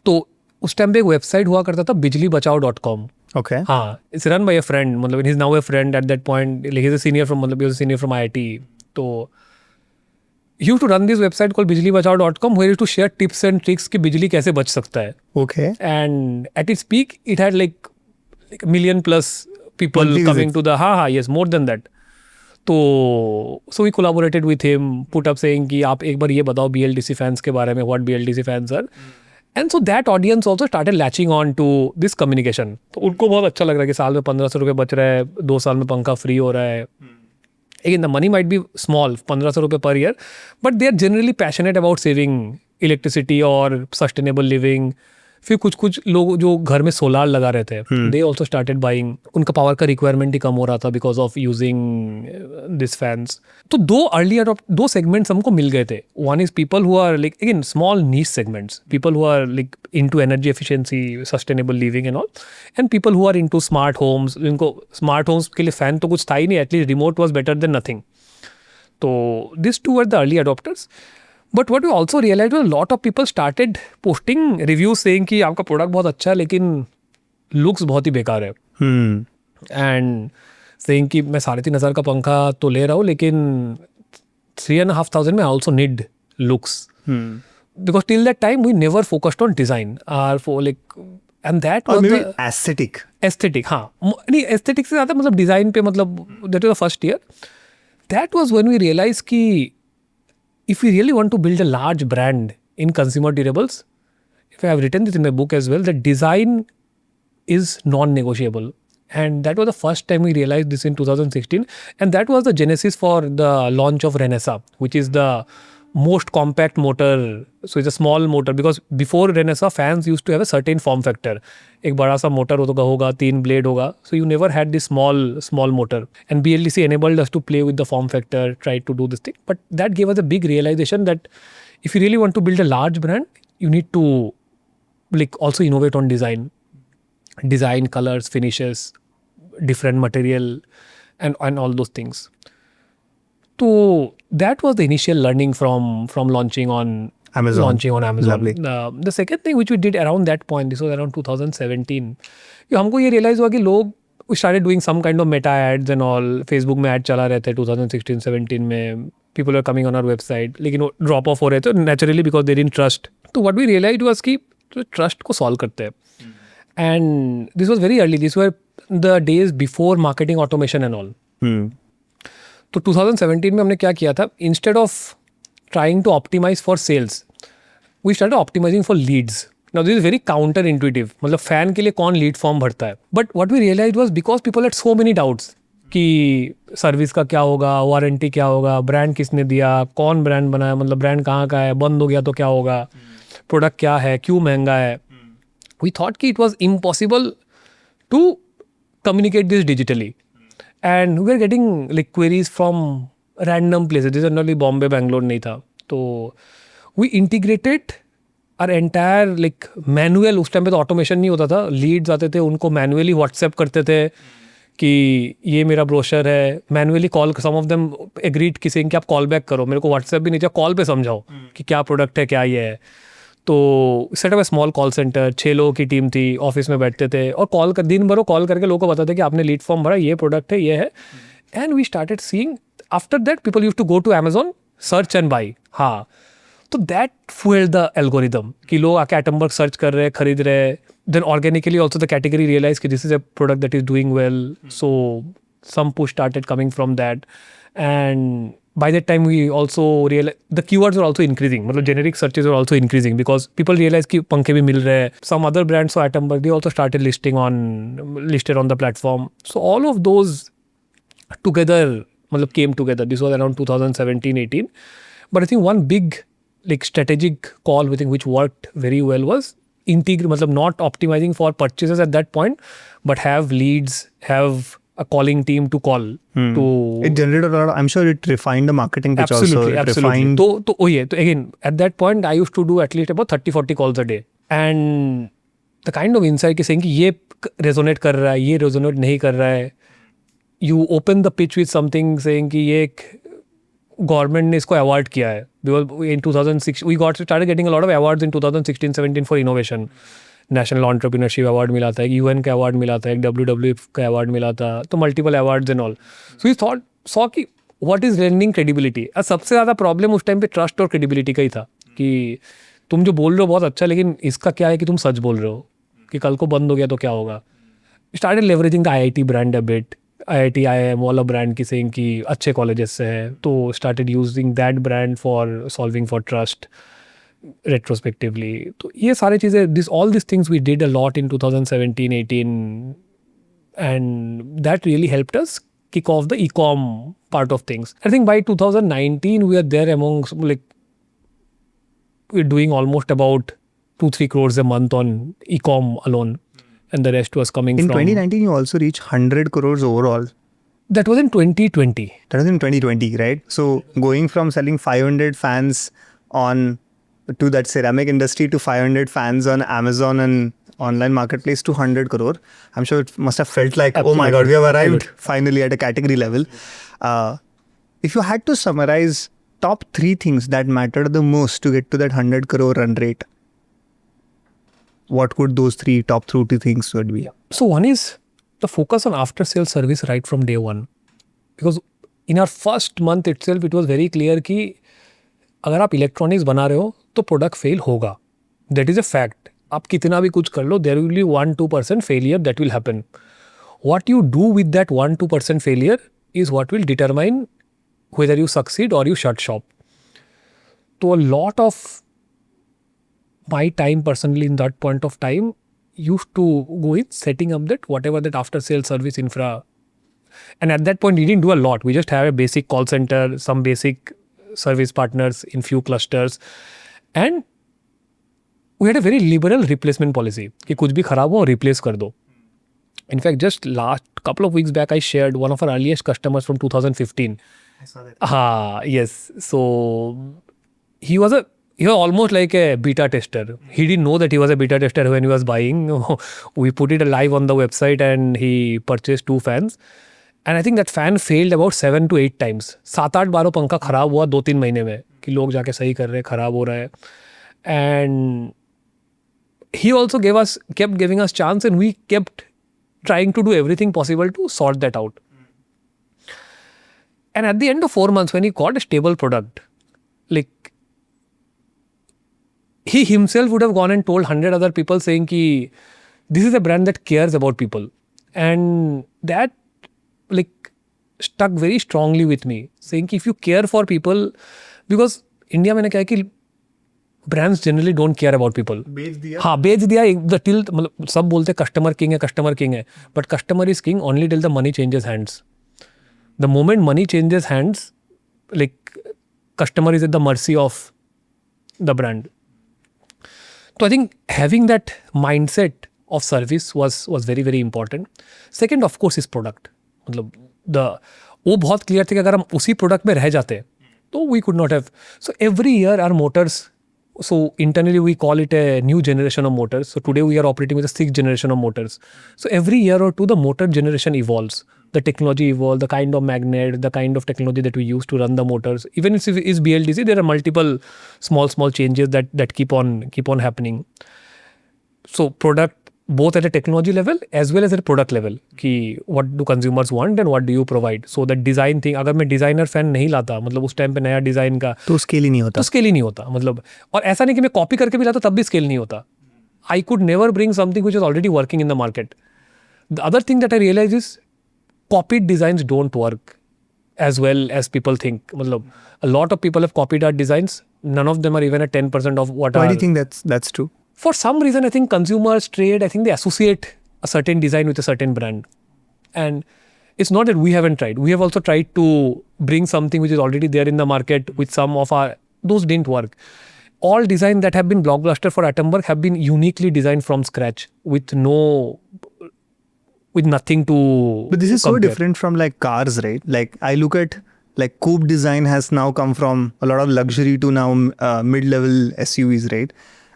तो उस time पे एक website हुआ करता था bijlibachao.com. Okay. हाँ, it's run by a friend. मतलब he's now a friend at that point. Like he's a senior from IIT. तो he used to run this website called bijlibachao.com where he used to share tips and tricks कि बिजली कैसे बच सकता है. Okay. And at its peak, it had like a million plus people coming to the yes, more than that. So we collaborated with him, put up saying कि आप एक बार ये बताओ BLDC fans के बारे में, what BLDC fans are. And so that audience also started latching on to this communication. तो उनको बहुत अच्छा लग रहा है कि साल में 1500 रुपये बच रहा है, 2 साल में पंखा फ्री हो रहा है. Again, the money might be small, 1500 रुपये per year, but they are generally passionate about saving electricity or sustainable living. फिर कुछ लोग जो घर में सोलार लगा रहे थे, they also started buying. उनका पावर का रिक्वायरमेंट ही कम हो रहा था because of using this fans. तो दो segments हमको मिल गए थे. One is people who are like again small niche segments, people who are like into energy efficiency, sustainable living and all, and people who are into smart homes. इनको smart homes के लिए fan तो कुछ था ही नहीं, at least remote was better than nothing. तो these two were the early adopters. But what we also realized was a lot of people started posting reviews saying कि आपका प्रोडक्ट बहुत अच्छा है लेकिन लुक्स बहुत ही बेकार है. एंड saying कि मैं 3500 का पंखा तो ले रहा हूँ लेकिन 3500 में I also need looks. because till that time we never focused on design and that or was maybe the aesthetic. aesthetic. हाँ नहीं aesthetic से ज़्यादा मतलब design पे मतलब that was the first year. That was when we realized कि if we really want to build a large brand in consumer durables, if I have written this in my book as well, that design is non-negotiable. And that was the first time we realized this in 2016. And that was the genesis for the launch of Renesas, which is the most compact motor. So it's a small motor, because before Renesas, fans used to have a certain form factor. एक बड़ा सा motor होगा, 3 blade होगा. So you never had this small motor. And BLDC enabled us to play with the form factor, try to do this thing. But that gave us a big realization that if you really want to build a large brand, you need to also innovate on design, colors, finishes, different material, and all those things. So that was the initial learning from launching on Amazon. Lovely. The second thing which we did around that point, this was around 2017, हमको ये realize हुआ कि लोग we started doing some kind of meta ads and all. Facebook में ad चला रहे थे 2016-17 में. People were coming on our website, लेकिन वो drop off हो रहे थे naturally because they didn't trust. So what we realized was कि trust को solve करते हैं. And this was very early. These were the days before marketing automation and all. तो 2017 में हमने क्या किया था, instead of trying to optimize for sales, we started optimizing for leads. Now this is very counterintuitive. मतलब fan के लिए कौन lead form भरता है? But what we realized was because people had so many doubts कि service का क्या होगा, वारंटी क्या होगा, ब्रांड किसने दिया, कौन ब्रांड बनाया, मतलब ब्रांड कहाँ का है, बंद हो गया तो क्या होगा, प्रोडक्ट क्या है, क्यों महंगा है. We thought कि it was impossible to communicate this digitally. And we were getting queries from random places. This is not Bombay, Bangalore नहीं था. तो we integrated our entire manual. उस टाइम पे तो ऑटोमेशन नहीं होता था. लीड्स आते थे, उनको मैनुअली व्हाट्सएप करते थे कि ये मेरा ब्रोशर है. Manually call, some of them agreed किसी कि आप कॉल बैक करो. मेरे को व्हाट्सएप भी नहीं चाहिए, कॉल पे समझाओ कि क्या प्रोडक्ट है, क्या ये है. तो set up small call centre, 6 लोगों की टीम थी, ऑफिस में बैठते थे और दिन भर कॉल करके लोगों को बताते कि आपने लीड फॉर्म भरा, ये प्रोडक्ट है, ये है. And we started seeing after that people used to go to Amazon, search and buy. हाँ, तो दैट fueled द एल्गोरिदम कि लोग आके Atomberg सर्च कर रहे हैं, खरीद रहे हैं. Then organically also the category realize कि this is a product that is doing well. So some push started coming from that. And by that time we also realized the keywords were also increasing. मतलब generic searches were also increasing because people realized कि पंखे भी मिल रहे हैं. Some other brands so Atomberg, they also started listed on the platform. So all of those together मतलब came together. This was around 2017-18. But I think one big strategic call which worked very well was मतलब not optimizing for purchases at that point, but have leads, have a calling team to call. To it generated a lot of, I'm sure it refined the marketing pitch also. Absolutely. So again, at that point I used to do at least about 30-40 calls a day. And the kind of insight is saying कि ये resonate कर रहा है, ये resonate नहीं कर रहा है. You open the pitch with something saying कि ये गवर्नमेंट ने इसको अवार्ड किया है. In 2006 we started getting a lot of awards in 2016-17 for innovation. National entrepreneurship award मिला था, एक UN का अवार्ड मिला था, एक WWF का अवार्ड मिला था. तो multiple awards and all. So he saw कि व्हाट इज लर्निंग क्रेडिबिलिटी. सबसे ज़्यादा प्रॉब्लम उस टाइम पे ट्रस्ट और क्रेडिबिलिटी का ही था कि तुम जो बोल रहे हो बहुत अच्छा, लेकिन इसका क्या है कि तुम सच बोल रहे हो, कि कल को बंद हो गया तो क्या होगा. Started leveraging the IIT brand a bit. IIT IIM वाला ब्रांड की सेइंग कि अच्छे कॉलेजेस से है, तो started using that brand for solving for trust retrospectively. तो ये सारी चीज़ें, all these things we did a lot in 2017-18, and that really helped us kick off the e-com part of things. I think by 2019 we are there amongst we're doing almost about 2-3 crores a month on e-com alone, and the rest was coming in from 2019 you also reached 100 crores overall. That was in 2020. That was in 2020, right? So going from selling 500 fans to that ceramic industry to 500 fans on Amazon and online marketplace to 100 crore. I'm sure it must have felt like, oh my God, we have arrived finally at a category level. If you had to summarize top 3 things that mattered the most to get to that 100 crore run rate, what would those top 3 things would be? So one is the focus on after sales service right from day one. Because in our first month itself, it was very clear कि अगर आप electronics बना रहे हो तो product fail होगा, that is a fact. आप कितना भी कुछ कर लो, there will be 1-2% failure that will happen. What you do with that 1-2% failure is what will determine whether you succeed or you shut shop. So a lot of my time personally in that point of time used to go in setting up that whatever that after sales service infra. And at that point we didn't do a lot. We just have a basic call center, some basic service partners in few clusters, and we had a very liberal replacement policy कि कुछ भी खराब हो replace कर दो. In fact, just last couple of weeks back I shared one of our earliest customers from 2015. I saw that. Yes. So he was almost like a beta tester. He didn't know that he was a beta tester when he was buying. We put it live on the website and he purchased 2 fans. And I think that fan failed about 7 to 8 times. 7-8 बारों पंखा खराब हुआ 2-3 महीने में कि लोग जाके सही कर रहे हैं, खराब हो रहा है. And he also kept giving us chance, and we kept trying to do everything possible to sort that out. And at the end of 4 months, when he got a stable product, like he himself would have gone and told 100 other people saying ki this is a brand that cares about people. And that like stuck very strongly with me, saying ki if you care for people, because India में क्या है कि brands generally don't care about people. बेच दिया. हाँ, बेच दिया. The till मतलब सब बोलते कस्टमर किंग है, but customer is king only till the money changes hands. The moment money changes hands, like customer is at the mercy of the brand. So I think having that mindset of service was very very important. Second, of course, is product. मतलब वो बहुत clear थे कि अगर हम उसी product में रह जाते तो we could not have. So every year our motors, so internally we call it a new generation of motors. So today we are operating with a 6th generation of motors. So every year or two the motor generation evolves. The technology evolves, the kind of magnet, the kind of technology that we use to run the motors. Even if it is BLDC, there are multiple small changes that keep on happening. So product, both at a technology level as well as at a product level, कि what do consumers want and what do you provide. So that design thing, अगर मैं designer fan नहीं लाता, मतलब उस time पे नया design का तो स्केल ही नहीं होता. मतलब, और ऐसा नहीं कि मैं कॉपी करके भी लाता तब भी स्केल नहीं होता. I could never bring something which is already working in the market. The other thing that I realized is copied designs don't work as well as people think. मतलब, a lot of people have copied our designs. None of them are even at 10% of what Why are. do you think that's true? For some reason, I think consumers, trade, I think they associate a certain design with a certain brand. And it's not that we haven't tried. We have also tried to bring something which is already there in the market with some of our... Those didn't work. All designs that have been blockbuster for Atomberg have been uniquely designed from scratch with nothing to But this is compare. so different from like cars, right? Like I look at like coupe design has now come from a lot of luxury to now mid-level SUVs, right?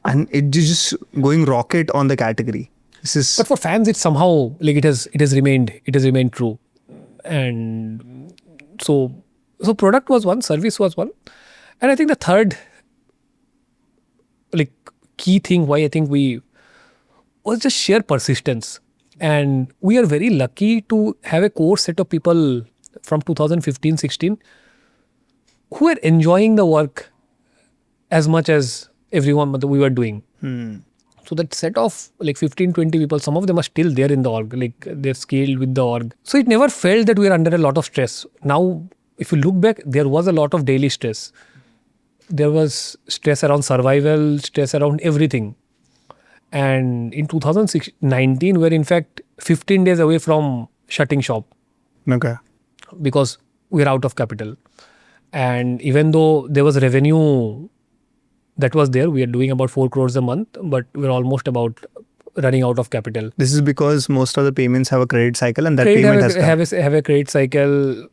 And it is just going rocket on the category. This is But for fans, it's somehow like it has remained true. And so product was one, service was one, and I think the third like key thing why I think we was just sheer persistence. And we are very lucky to have a core set of people from 2015-16 who are enjoying the work as much as everyone that we were doing. So that set of like 15-20 people, some of them are still there in the org, like they're scaled with the org. So it never felt that we are under a lot of stress. Now, if you look back, there was a lot of daily stress. There was stress around survival, stress around everything. And in 2019, we're in fact 15 days away from shutting shop. okay. Because we're out of capital. And even though there was revenue that was there, we are doing about 4 crores a month, but we're almost about running out of capital. This is because most of the payments have a credit cycle, and that Credit payment has come. have a credit cycle.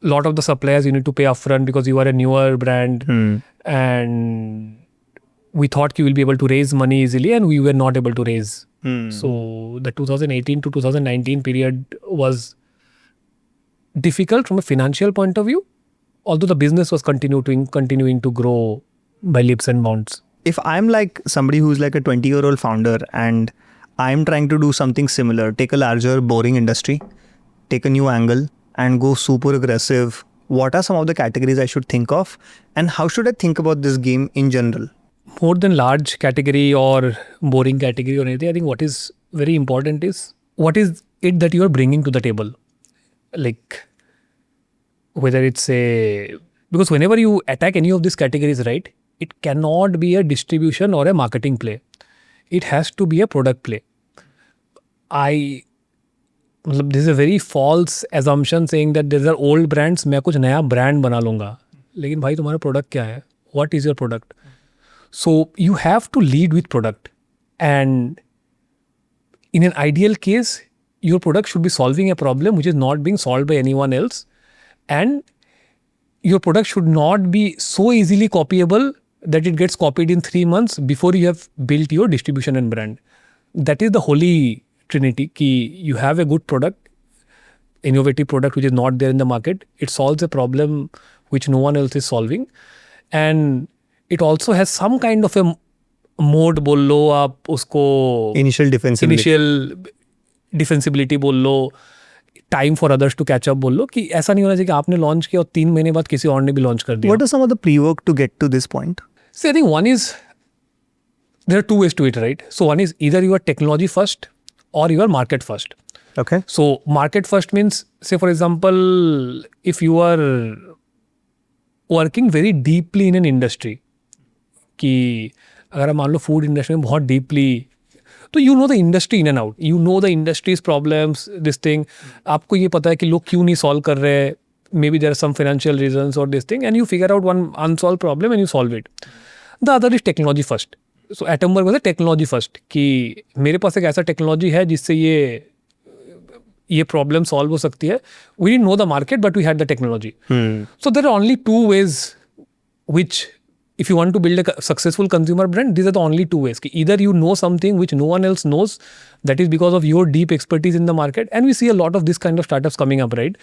Lot of the suppliers you need to pay upfront because you are a newer brand. And we thought you will be able to raise money easily, and we were not able to raise. So the 2018 to 2019 period was difficult from a financial point of view, although the business was continuing to grow by leaps and bounds. If I'm like somebody who's like a 20-year-old founder and I'm trying to do something similar, take a larger boring industry, take a new angle and go super aggressive, what are some of the categories I should think of, and how should I think about this game in general? More than large category or boring category or anything, I think what is very important is what is it that you are bringing to the table. Like whether it's because whenever you attack any of these categories, right, it cannot be a distribution or a marketing play. It has to be a product play. This is a very false assumption saying that these are old brands, मैं कुछ नया brand बना लूँगा. लेकिन भाई तुम्हारा product क्या है? What is your product? So you have to lead with product, and in an ideal case, your product should be solving a problem which is not being solved by anyone else, and your product should not be so easily copyable that it gets copied in 3 months before you have built your distribution and brand. That is the holy trinity. Ki you have a good product, innovative product which is not there in the market. It solves a problem which no one else is solving, and it also has some kind of a mode बोल लो आप उसको, Initial defensibility बोल लो, time for others to catch up बोल लो, कि ऐसा नहीं होना चाहिए कि आपने लॉन्च किया और 3 महीने बाद किसी और ने भी लॉन्च कर दिया. What are some of the pre-work to get to this point? So I think one is, there are two ways to it, right? So one is either you are technology first or you are market first. Okay. So market first means, say for example, if you are working very deeply in an industry, कि अगर आप मान लो food industry में बहुत deeply, तो you know the industry in and out, you know the industries problems, this thing, आपको ये पता है कि लोग क्यों नहीं सॉल्व कर रहे हैं, maybe there are some financial reasons और this thing, and you figure out one unsolve problem and you solve it. The other is technology first. So Atomberg was technology first, कि मेरे पास एक ऐसा technology है जिससे ये problem solve हो सकती है. We didn't know the market but we had the technology. So there are only two ways which, if you want to build a successful consumer brand, these are the only two ways. Either you know something which no one else knows, that is because of your deep expertise in the market, and we see a lot of this kind of startups coming up, right,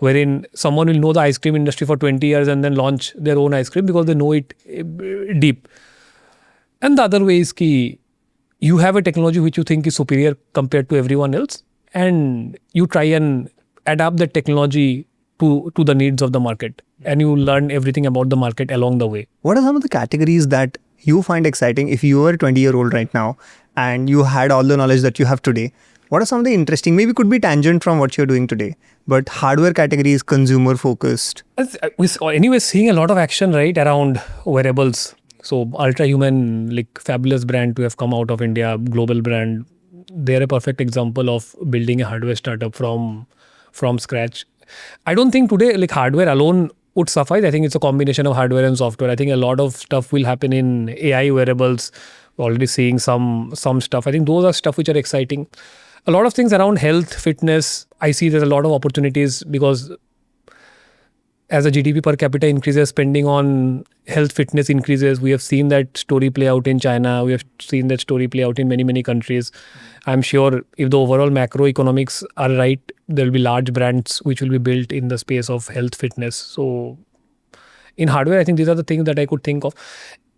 wherein someone will know the ice cream industry for 20 years and then launch their own ice cream because they know it deep. And the other way is ki you have a technology which you think is superior compared to everyone else, and you try and adapt that technology to the needs of the market, and you learn everything about the market along the way. What are some of the categories that you find exciting if you are a 20-year-old right now and you had all the knowledge that you have today? What are some of the interesting, maybe could be tangent from what you're doing today, but hardware categories, consumer focused? We're anyway seeing a lot of action, right, around wearables. So Ultrahuman, like fabulous brand to have come out of India, global brand. They're a perfect example of building a hardware startup from scratch. I don't think today like hardware alone would suffice. I think it's a combination of hardware and software. I think a lot of stuff will happen in AI wearables. We're already seeing some stuff. I think those are stuff which are exciting. A lot of things around health, fitness. I see there's a lot of opportunities because as the GDP per capita increases, spending on health, fitness increases. We have seen that story play out in China. We have seen that story play out in many, many countries. I'm sure if the overall macroeconomics are right, there will be large brands which will be built in the space of health, fitness. So in hardware, I think these are the things that I could think of.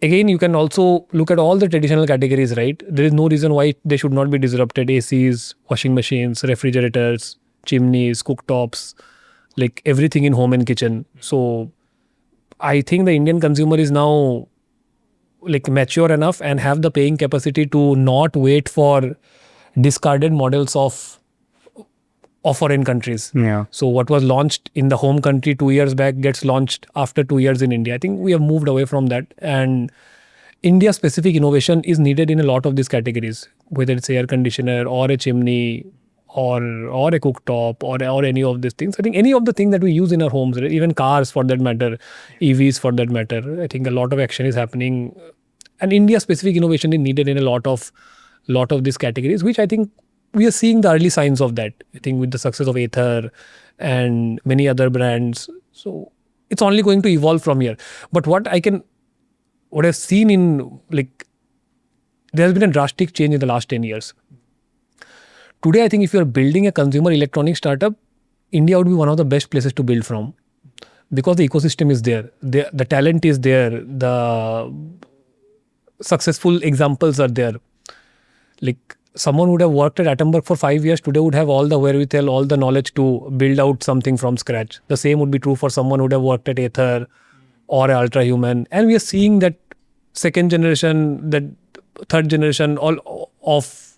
Again, you can also look at all the traditional categories, right? There is no reason why they should not be disrupted. ACs, washing machines, refrigerators, chimneys, cooktops, like everything in home and kitchen. So I think the Indian consumer is now like mature enough and have the paying capacity to not wait for discarded models of foreign countries. Yeah. So what was launched in the home country 2 years back gets launched after 2 years in India. I think we have moved away from that, and India specific innovation is needed in a lot of these categories, whether it's air conditioner or a chimney or a cooktop or any of these things. I think any of the things that we use in our homes, right? Even cars for that matter, EVs for that matter, I think a lot of action is happening, and India specific innovation is needed in a lot of these categories, which I think we are seeing the early signs of that. I think with the success of Ather and many other brands. So it's only going to evolve from here. But what I've seen in like, there has been a drastic change in the last 10 years. Today, I think if you're building a consumer electronics startup, India would be one of the best places to build from, because the ecosystem is there. The talent is there. The successful examples are there. Like someone who would have worked at Atomberg for 5 years today would have all the wherewithal, all the knowledge to build out something from scratch. The same would be true for someone who would have worked at Aether or Ultra Human. And we are seeing that second generation, that third generation, all of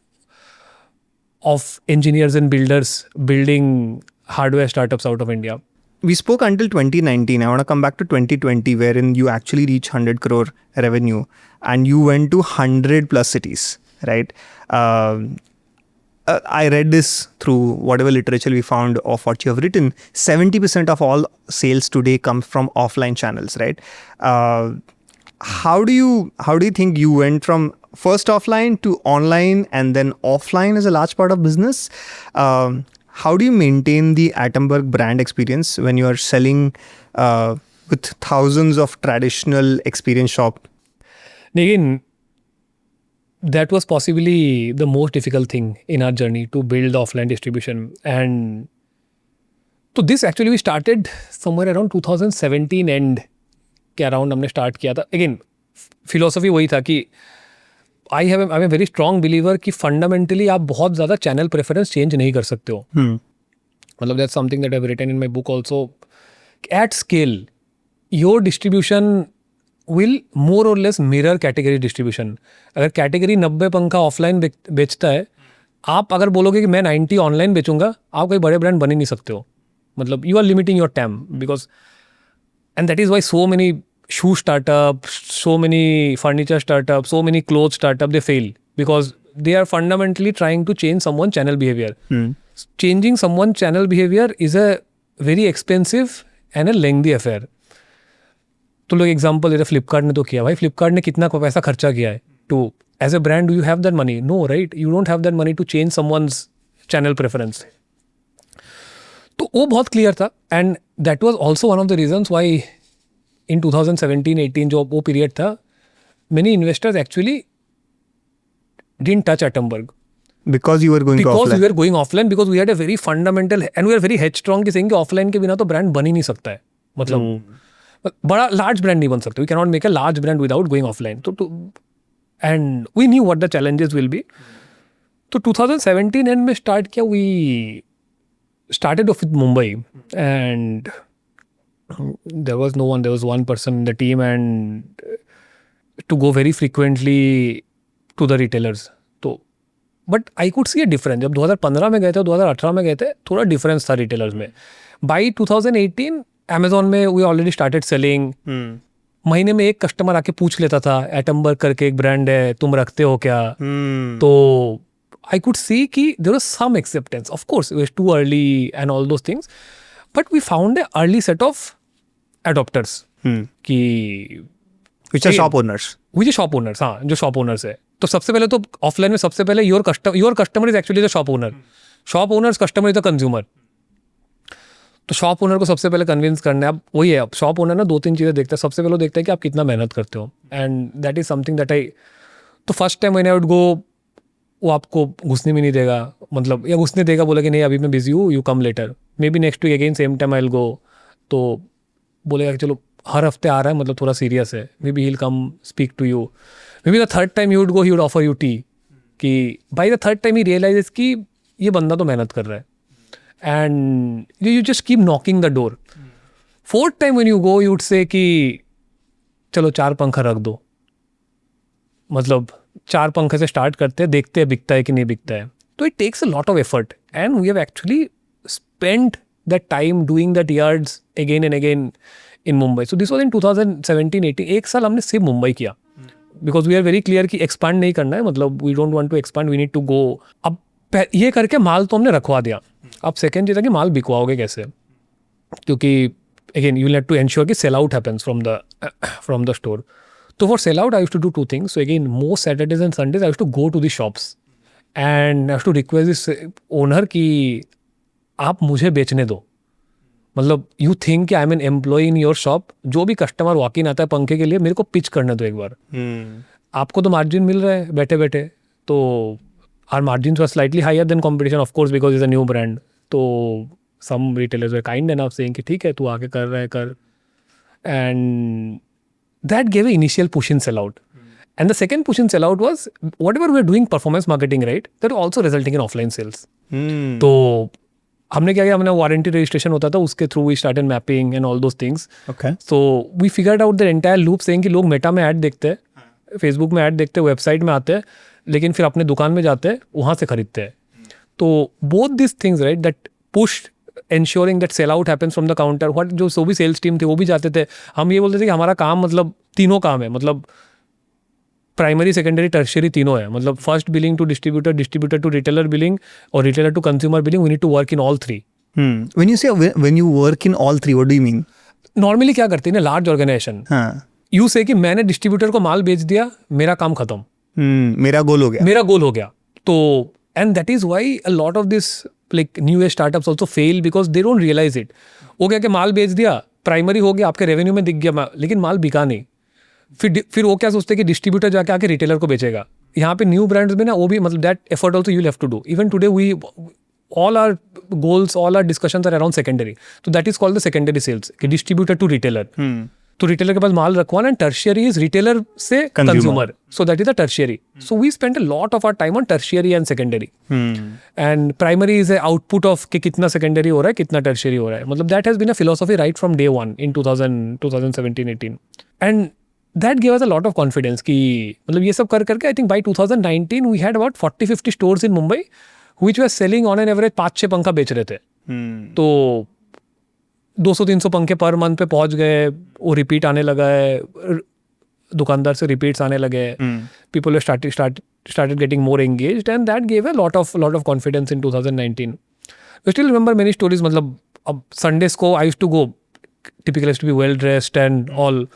engineers and builders building hardware startups out of India. We spoke until 2019. I want to come back to 2020, wherein you actually reach 100 crore revenue and you went to 100 plus cities, right? I read this through whatever literature we found of what you have written. 70% of all sales today come from offline channels, right? How do you think you went from first offline to online and then offline is a large part of business? How do you maintain the Atomberg brand experience when you are selling with thousands of traditional experience shop? Again, that was possibly the most difficult thing in our journey to build offline distribution. And so this actually we started somewhere around 2017 end के around हमने start किया था. Again, philosophy वही था कि I'm a very strong believer कि fundamentally आप बहुत ज़्यादा channel preference change नहीं कर सकते हो. मतलब that's something that I've written in my book also. At scale, your distribution will more or less mirror category distribution. अगर category 90 पंखा offline बेचता है, आप अगर बोलोगे कि मैं 90 online बेचूंगा, आप कोई बड़े brand बन ही नहीं सकते हो. मतलब you are limiting your TAM because, and that is why so many shoe startups, so many furniture startups, so many clothes startups, they fail because they are fundamentally trying to change someone's channel behavior. Changing someone's channel behavior is a very expensive and a lengthy affair. तो लोग example दे रहे फ्लिपकार्ट ने तो किया भाई फ्लिपकार्ट ने कितना पैसा खर्चा किया है to as a brand do you have that money no right you don't have that money to change someone's channel preference तो वो बहुत क्लियर था and that was also one of the reasons why in 2017-18 जो वो period था many investors actually didn't touch Atomberg because you were going because offline. we were going offline because we had a very fundamental and we are very headstrong कि saying कि offline के बिना तो brand बन ही नहीं सकता है मतलब बड़ा लार्ज ब्रांड नहीं बन सकते we can not make a large brand without going offline तो and we knew what the challenges will be तो 2017 एंड में स्टार्ट किया we started off with Mumbai and there was no one there was one person in the team and to go very frequently to the retailers तो but I could see a difference जब 2015 में गए थे 2018 में गए थे थोड़ा डिफरेंस था रिटेलर्स में बाई 2018 Amazon में वी ऑलरेडी स्टार्टेड सेलिंग महीने में एक कस्टमर आके पूछ लेता था Atomberg करके एक ब्रांड है तुम रखते हो क्या तो आई कुड सी कि there was some acceptance of course it was too early and all those things but we found a early set of adopters कि which are shop owners shop owners हाँ जो शॉप ओनर्स है तो सबसे पहले तो offline में सबसे पहले your customer is actually the shop owners customer is the consumer तो शॉप ओनर को सबसे पहले कन्विंस करना है अब वही है अब शॉप ओनर ना 2-3 चीज़ें देखता है सबसे पहले वो देखता है कि आप कितना मेहनत करते हो and that is something that I तो first time when I would go वो आपको घुसने में नहीं देगा मतलब या घुसने देगा बोला कि नहीं अभी मैं बिजी हूँ you come later may be next week again same time I will go तो बोलेगा कि चलो हर हफ्ते आ रहा है मतलब थोड़ा सीरियस है maybe he will come speak to you maybe the third time you would go he would offer you tea कि by the third time he realize कि ये बंदा तो मेहनत कर रहा है and you just keep knocking the door. Fourth time when you go, you would say कि चलो 4 पंखा रख दो मतलब 4 पंखे से स्टार्ट करते हैं देखते हैं बिकता है कि नहीं बिकता है तो it takes a lot of effort and we have actually spent that time doing that yards again and again in Mumbai. So this was in 2017-18 एक साल हमने सिर्फ मुंबई किया because we are very clear कि expand नहीं करना है मतलब we don't want to expand, we need to go. अब ये करके माल तो हमने रखवा दिया अब सेकेंड चीज़ है कि माल बिकवाओगे कैसे क्योंकि again you have to ensure कि sell out happens from the store तो for sell out I used to do 2 things so again most Saturdays and Sundays I used to go to the shops and I used to request this owner कि आप मुझे बेचने दो मतलब you think कि I am an employ in your shop जो भी customer walk in आता है पंखे के लिए मेरे को पिच करने दो एक बार आपको तो मार्जिन मिल रहा है बैठे बैठे तो our margins were slightly higher than competition of course because it's a new brand तो some retailers were kind enough saying कि ठीक है तू आके कर रहा है कर and that gave an initial push in sell out And the second push in sellout was whatever we were doing performance marketing, right? That was also resulting in offline sales. तो हमने क्या किया, हमने वारंटी रजिस्ट्रेशन होता था उसके through we started mapping and all those things. So we figured out the entire loop saying कि लोग मेटा में ऐड देखते हैं, फेसबुक में ऐड देखते हैं, वेबसाइट में आते हैं, लेकिन फिर अपने दुकान में जाते हैं, वहाँ से खरीदते हैं. तो both this things right that push ensuring that sell out happens from the counter. What जो सो भी सेल्स टीम थे वो भी जाते थे. हम ये बोलते थे कि हमारा काम मतलब तीनों काम है, मतलब प्राइमरी सेकेंडरी टर्शियरी तीनों है. मतलब first billing to distributor, distributor to retailer billing और retailer to consumer billing. We need to work in all three. When you say when you work in all three, what do you mean? Normally क्या करते हैं ना large organisation, you से कि मैंने distributor को माल बेच दिया, मेरा काम खत्म, मेरा गोल हो गया. तो and that is why a lot of this like new age startups also fail because they don't realize it. वो क्या कि माल बेच दिया, प्राइमरी हो गया, आपके रेवेन्यू में दिख गया, लेकिन माल बिका नहीं. फिर वो क्या सोचते हैं कि डिस्ट्रीब्यूटर जाके आके रिटेलर को बेचेगा. यहाँ पे न्यू ब्रांड्स में ना वो भी मतलब that effort also you have to do. Even today we all our goals, all our discussions are around secondary. So that is called the secondary sales, कि distributor to retailer. तो retailer के पास माल रखवाना, एंड टर्शियरी इज रिटेलर से consumer. So that is the tertiary. So we spend a lot of our time on tertiary and secondary. And primary is a output of कि कितना secondary हो रहा है, कितना टर्शियरी हो रहा है. मतलब that has been a philosophy right from day one in 2017-18. And that give us a lot of confidence कि मतलब ये सब कर करके I think by 2019 we had about 40-50 stores in Mumbai which were selling on an average 5-6 पंखा बेच रहे थे. तो 200-300 पंखे पर मंथ पे पहुंच गए. वो रिपीट आने लगा है, दुकानदार से रिपीट्स आने लगे. People started getting more engaged and that gave a lot of confidence in 2019. I still remember many stories. मतलब अब Sundays को I used to go, typically used to be well dressed and all.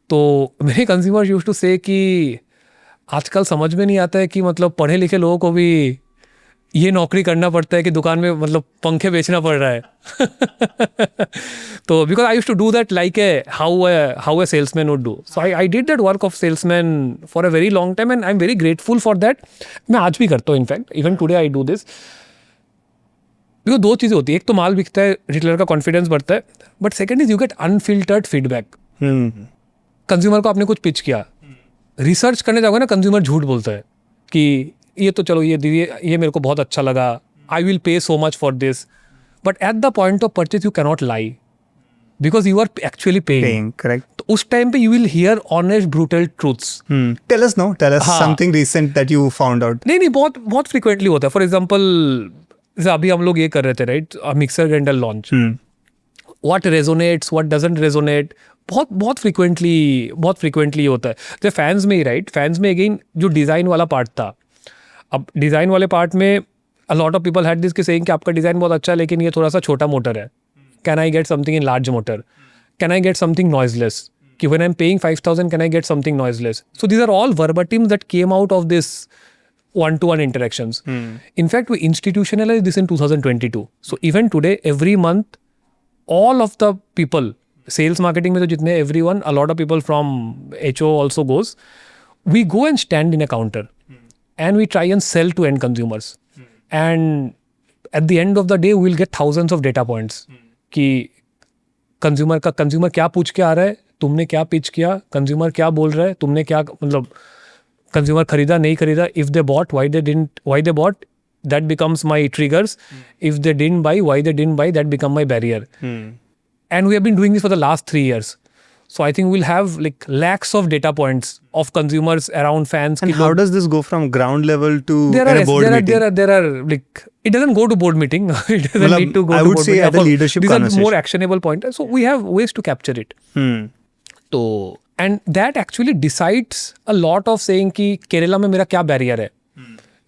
तो मेरे consumers used to say कि आजकल समझ में नहीं आता है कि मतलब पढ़े लिखे लोगों को भी ये नौकरी करना पड़ता है कि दुकान में मतलब पंखे बेचना पड़ रहा है. तो because I used to do that like how a salesman would do. So I did that work of salesman for a very long time and I am very grateful for that. मैं आज भी करता हूँ, in fact even today I do this. Because दो चीज़ें होती है, एक तो माल बिकता है, रिटेलर का कॉन्फिडेंस बढ़ता है, but second is you get unfiltered feedback. Consumer को आपने कुछ पिच किया, रिसर्च करने जाओगे ना, कंज्यूमर झूठ बोलता है कि ये तो चलो ये मेरे को बहुत अच्छा लगा, I will pay so much for this. But at the point of purchase you cannot lie because you are actually paying. Correct. तो उस टाइम पे you will hear honest brutal truths. Tell us something recent that you found out. नहीं बहुत frequently होता है. For example अभी हम लोग ये कर रहे थे right, mixer grinder launch. What resonates, what doesn't resonate, बहुत फ्रीक्वेंटली होता है. जैसे फैंस में ही राइट, फैंस में अगेन जो डिज़ाइन वाला पार्ट था, अब डिज़ाइन वाले पार्ट में अ lot of people had this कि सेइंग कि आपका डिज़ाइन बहुत अच्छा है लेकिन ये थोड़ा सा छोटा मोटर है. Can I get something in large motor? Can I get something noiseless? कि when I am paying 5,000 can I get something noiseless? So these are all verbatims that came out of this one-to-one interactions. In fact, we institutionalized this in 2022. So even today, every month, all of the people, sales marketing में तो जितने everyone, a lot of people from HO also goes, we go and stand in a counter. And we try and sell to end consumers. And at the end of the day, we will get thousands of data points. कि consumer क्या पूछ के आ रहा है, तुमने क्या pitch किया, consumer क्या बोल रहा है, तुमने क्या मतलब कंज्यूमर खरीदा नहीं खरीदा, if they bought, why they bought, that becomes my triggers. If they didn't buy, why they didn't buy, that become my barrier. And we have been doing this for the last 3 years. So I think we'll have like lakhs of data points of consumers around fans. And how does this go from ground level to a board meeting? There are like, it doesn't go to board meeting. It doesn't need to go to board meeting. I would say at a leadership These conversation. are more actionable pointers. So we have ways to capture it. So, and that actually decides a lot of saying कि केरला में मेरा क्या barrier है.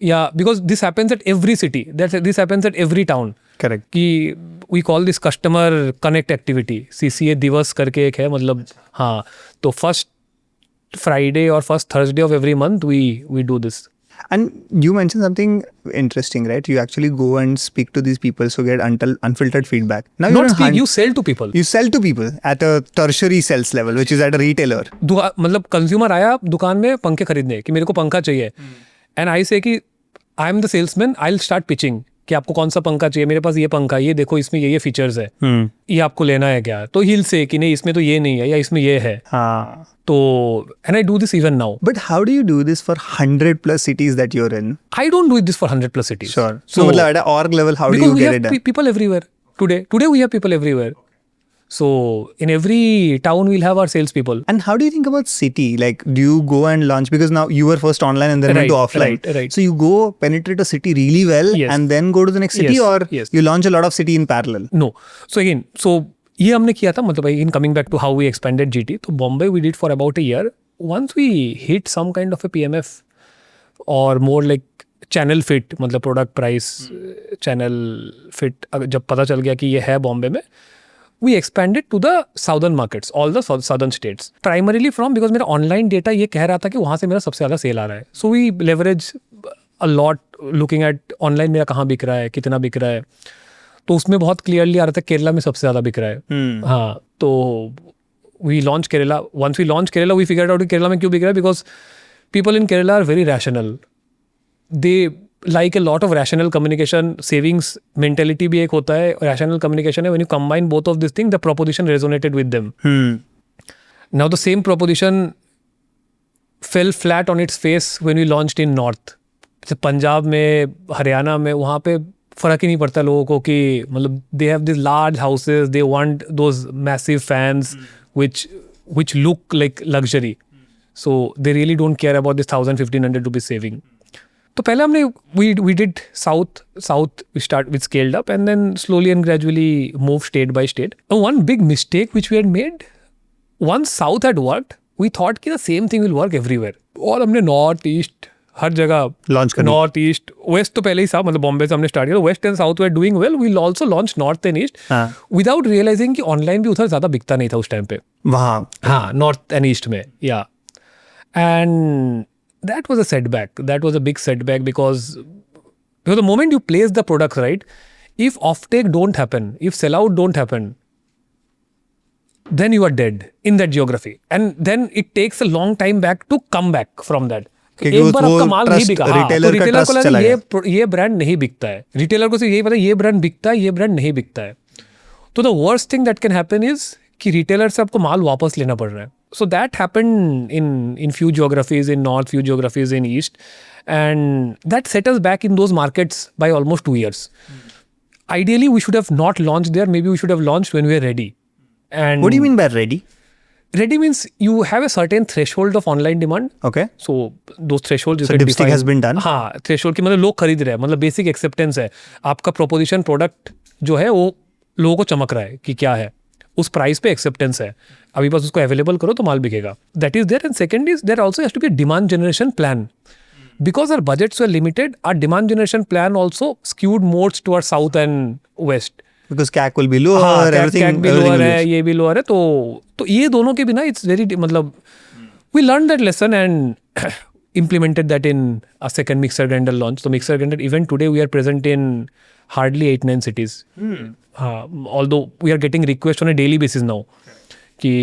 Yeah, because this happens at every city. This happens at every town. Correct. कि we call this customer connect activity. CCA दिवस करके एक है, मतलब हाँ. तो first Friday or first Thursday of every month we do this. And you mentioned something interesting, right? You actually go and speak to these people, so get unfiltered feedback. Now Not speak, you sell to people. You sell to people at a tertiary sales level, which is at a retailer. मतलब consumer आया दुकान में पंखे खरीदने कि मेरे को पंखा चाहिए. And I say कि I am the salesman, I'll start pitching. कि आपको कौन सा पंखा चाहिए, मेरे पास ये पंखा, ये देखो इसमें ये फीचर्स है, ये आपको लेना है क्या, तो he'll say कि नहीं इसमें तो ये नहीं है या इसमें ये है. हाँ. तो and I do this even now. But how do you do this for 100 plus cities that you're in? I don't do this for 100 plus cities. Sure. So मतलब at an org level, how do because you we get have it done? people everywhere. Today we have people everywhere. So in every town we'll have our salespeople. And how do you think about city? Like, do you go and launch, because now you were first online and then went to offline. Right. So you go penetrate a city really well Yes. and then go to the next city, Yes, or yes. you launch a lot of city in parallel? No. So ये हमने किया था, मतलब in coming back to how we expanded GT. तो Bombay we did for about a year. Once we hit some kind of a PMF or more like channel fit, मतलब product price channel fit, जब पता चल गया कि ये है बॉम्बे में, we expanded to the southern markets, all the southern states. Primarily because मेरा online data ये कह रहा था कि वहाँ से मेरा सबसे ज़्यादा सेल आ रहा है. So we leverage a lot looking at online मेरा कहाँ बिक रहा है, कितना बिक रहा है. तो उसमें बहुत क्लियरली आ रहा था केरला में सबसे ज़्यादा बिक रहा है. हाँ, तो we launched Kerala. Once we launched Kerala, we figured out कि केरला में क्यों बिक रहा है, because people in Kerala are very rational. They like a lot of rational communication. Savings mentality भी एक होता है, rational communication है. When you combine both of these things, the proposition resonated with them. Now the same proposition fell flat on its face when we launched in North. जैसे पंजाब में, हरियाणा में, वहाँ पे फर्क ही नहीं पड़ता लोगों को कि मतलब they have these large houses, they want those massive fans which look like luxury. So they really don't care about this 1,000-1,500 rupees saving. तो पहले हमने we did south we scaled up and then slowly and gradually moved state by state. And one big mistake which we had made, once south had worked, we thought कि the same thing will work everywhere. और हमने north east हर जगह launch कर, north east west तो पहले ही था, मतलब बॉम्बे से हमने स्टार्ट किया. West and south were doing well, we also launch north and east without realising कि ऑनलाइन भी उधर ज्यादा बिकता नहीं था उस टाइम पे वहाँ. हाँ, नॉर्थ एंड ईस्ट में. Yeah and that was a setback, that was a big setback because the moment you place the product right, if offtake don't happen, if sell out don't happen, then you are dead in that geography, and then it takes a long time back to come back from that. एक बार आपका माल नहीं बिका, हाँ, तो retailer को लगा ये brand नहीं बिकता है. रिटेलर को सिर्फ यही पता है ये ब्रांड बिकता है, ये ब्रांड नहीं बिकता है. तो the worst thing that can happen is कि रिटेलर से आपको माल वापस लेना पड़ रहा है. So that happened in few geographies in north, few geographies in east, and that set us back in those markets by almost 2 years. Ideally we should have not launched there, maybe we should have launched when we were ready. And what do you mean by ready? Ready means you have a certain threshold of online demand. Okay. So those thresholds you so can dipstick define. has been done. हाँ, threshold की मतलब लोग खरीद रहे हैं, मतलब basic acceptance है. आपका प्रोपोजिशन प्रोडक्ट जो है वो लोगों को चमक रहा है कि क्या है, उस प्राइस पे एक्सेप्टेंस है. अभी बस उसको अवेलेबल करो तो माल बिकेगा. That is there. And second is there also has to be a demand generation plan. Because our budgets were limited, our demand generation plan also skewed more towards south and west. Because CAC will be lower, हाँ, everything CAC भी lower है, ये भी lower है. तो ये दोनों के बिना it's very मतलब we learned that lesson and implemented that in a second mixer grinder launch. So mixer grinder even today we are present in hardly 8-9 cities. Although we are getting requests on a daily basis now. कि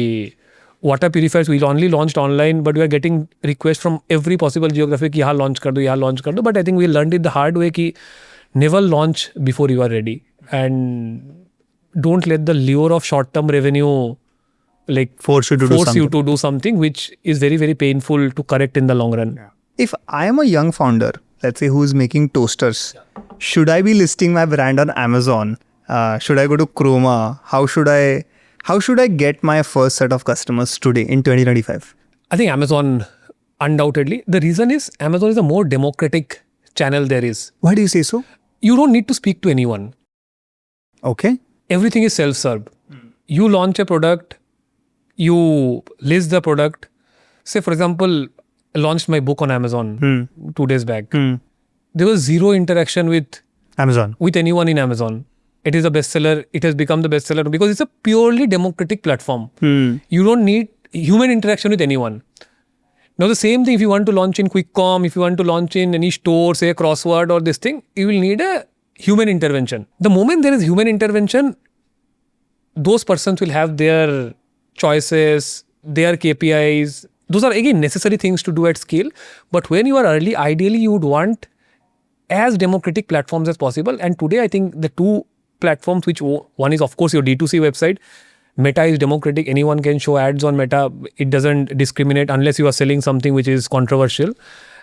water purifiers we only launched online, but we are getting requests from every possible geography कि यहाँ launch कर दो, यहाँ launch कर दो. But I think we learned it the hard way कि never launch before you are ready, and don't let the lure of short-term revenue like force you to do something which is very very painful to correct in the long run. If I am a young founder, let's say, who is making toasters, should I be listing my brand on Amazon? Should I go to Chroma? How should I get my first set of customers today in 2025? I think Amazon, undoubtedly. The reason is Amazon is a more democratic channel there is. Why do you say so? You don't need to speak to anyone. Okay. Everything is self-served. You launch a product, you list the product. Say, for example, I launched my book on Amazon 2 days back. There was zero interaction with anyone in Amazon. It is a bestseller. It has become the bestseller because it's a purely democratic platform. You don't need human interaction with anyone. Now the same thing if you want to launch in QuickCom, if you want to launch in any store, say a crossword or this thing, you will need a human intervention. The moment there is human intervention, those persons will have their choices, their KPIs. Those are again necessary things to do at scale. But when you are early, ideally you would want as democratic platforms as possible. And today I think the two platforms, which one is of course your D2C website. Meta is democratic. Anyone can show ads on Meta. It doesn't discriminate unless you are selling something which is controversial.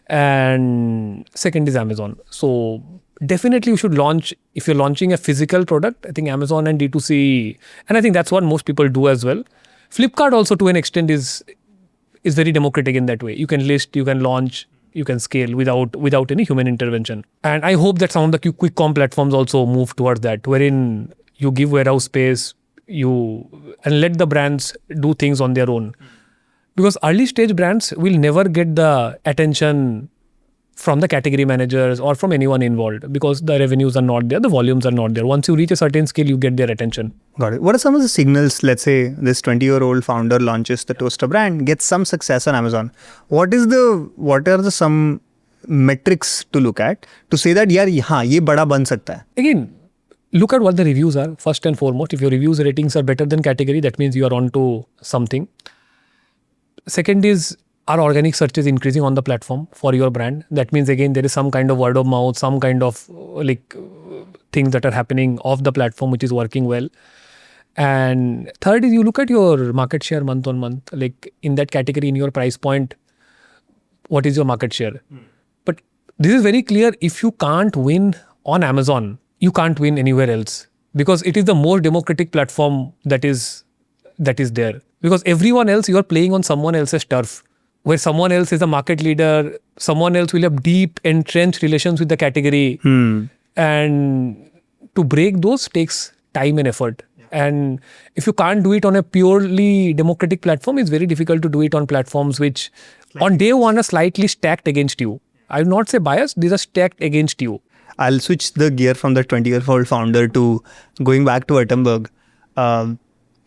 And second is Amazon. So definitely you should launch, if you're launching a physical product, I think Amazon and D2C, and I think that's what most people do as well. Flipkart also to an extent is very democratic in that way. You can list, you can launch, you can scale without any human intervention. And I hope that some of the quick com platforms also move towards that, wherein you give warehouse space, and let the brands do things on their own. Because early stage brands will never get the attention from the category managers or from anyone involved, because the revenues are not there, the volumes are not there. Once you reach a certain scale, you get their attention. Got it. What are some of the signals? Let's say this 20-year-old founder launches the toaster brand, gets some success on Amazon. What are the some metrics to look at to say that yaar, ye bada ban sakta hai? Again, look at what the reviews are first and foremost. If your reviews ratings are better than category, that means you are onto something. Second is, are organic searches increasing on the platform for your brand? That means again there is some kind of word of mouth, some kind of things that are happening off the platform which is working well. And third is, you look at your market share month on month, like in that category, in your price point, what is your market share? But this is very clear. If you can't win on Amazon, you can't win anywhere else, because it is the more democratic platform that is there. Because everyone else, you are playing on someone else's turf, where someone else is a market leader, someone else will have deep entrenched relations with the category. And to break those takes time and effort. And if you can't do it on a purely democratic platform, it's very difficult to do it on platforms which on day one are slightly stacked against you. I will not say biased, these are stacked against you. I'll switch the gear from the 20-year-old founder to going back to Atomberg.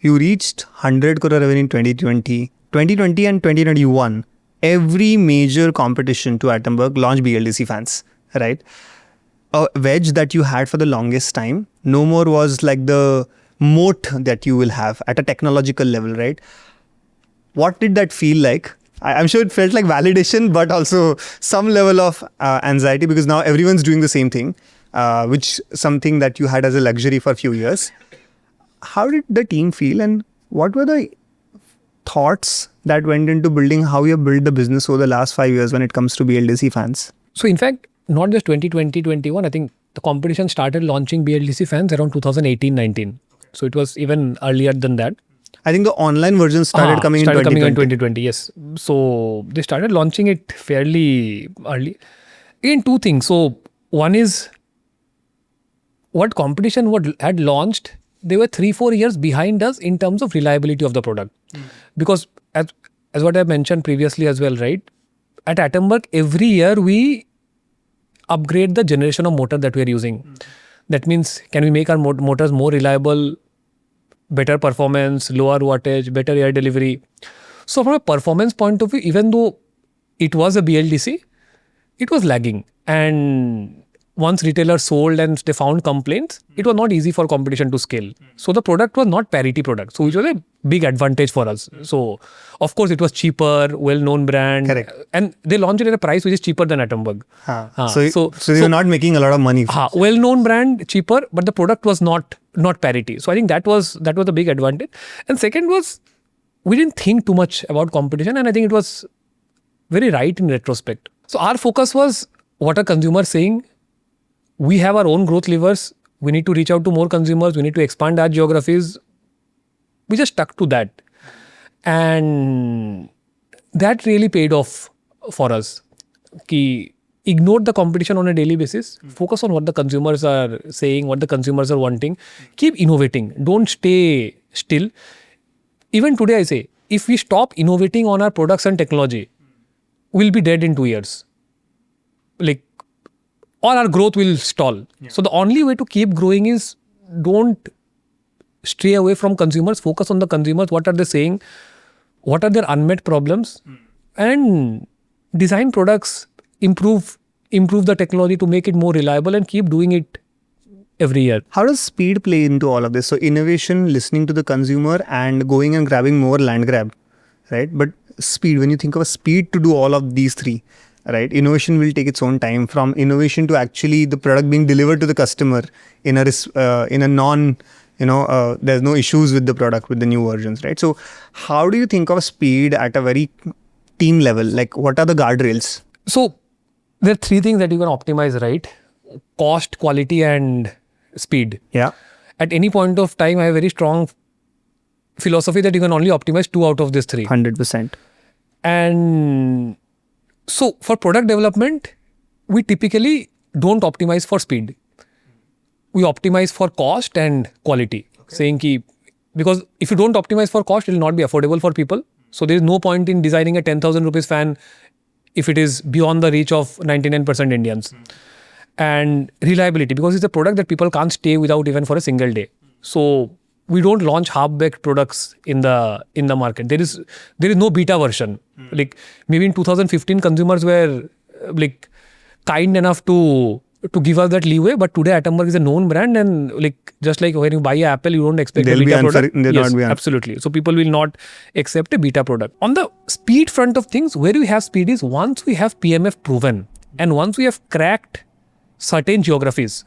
You reached 100 crore revenue in 2020 and 2021. Every major competition to Atomberg launched BLDC fans, right? A wedge that you had for the longest time, no more was like the moat that you will have at a technological level, right? What did that feel like? I'm sure it felt like validation, but also some level of anxiety, because now everyone's doing the same thing, which something that you had as a luxury for a few years. How did the team feel, and what were the thoughts that went into building how you built the business over the last 5 years when it comes to BLDC fans? So in fact, not just 2020, 21, I think the competition started launching BLDC fans around 2018-19. So it was even earlier than that. I think the online version started coming in 2020, yes. So they started launching it fairly early. Again, two things. So one is, what competition had launched, they were 3-4 years behind us in terms of reliability of the product. Because as what I mentioned previously as well, right? At Atomberg, every year we upgrade the generation of motor that we are using. That means, can we make our motors more reliable, better performance, lower wattage, better air delivery? So from a performance point of view, even though it was a BLDC, it was lagging. And once retailers sold and they found complaints, it was not easy for competition to scale. So the product was not parity product, so which was a big advantage for us. So of course it was cheaper, well-known brand. Correct. And they launched it at a price which is cheaper than Atomberg. So you're not making a lot of money. Well-known brand, cheaper, but the product was not parity. So I think that was a big advantage. And second was, we didn't think too much about competition, and I think it was very right in retrospect. So our focus was, what are consumers saying? We have our own growth levers. We need to reach out to more consumers. We need to expand our geographies. We just stuck to that. And that really paid off for us. Ignore the competition on a daily basis. Focus on what the consumers are saying, what the consumers are wanting. Keep innovating. Don't stay still. Even today I say, if we stop innovating on our products and technology, we'll be dead in 2 years. Or our growth will stall. Yeah. So the only way to keep growing is, don't stray away from consumers, focus on the consumers, what are they saying, what are their unmet problems, and design products, improve the technology to make it more reliable, and keep doing it every year. How does speed play into all of this? So innovation, listening to the consumer, and going and grabbing more land grab, right? But speed, when you think of a speed to do all of these three, right? Innovation will take its own time from innovation to actually the product being delivered to the customer in a non, there's no issues with the product with the new versions, right? So how do you think of speed at a very team level? Like, what are the guardrails? So there are three things that you can optimize, right? Cost, quality, and speed. Yeah. At any point of time, I have a very strong philosophy that you can only optimize 2 out of these 3. 100%. And so for product development, we typically don't optimize for speed. We optimize for cost and quality. Saying ki, because if you don't optimize for cost, it will not be affordable for people. So there is no point in designing a 10,000 rupees fan if it is beyond the reach of 99% Indians. And reliability, because it's a product that people can't stay without even for a single day. So we don't launch half-baked products in the market. There is no beta version. Like maybe in 2015, consumers were like kind enough to give us that leeway. But today, Atomberg is a known brand, and like just like when you buy an Apple, you don't expect a beta product. Yes, absolutely. So people will not accept a beta product. On the speed front of things, where we have speed is once we have PMF proven and once we have cracked certain geographies,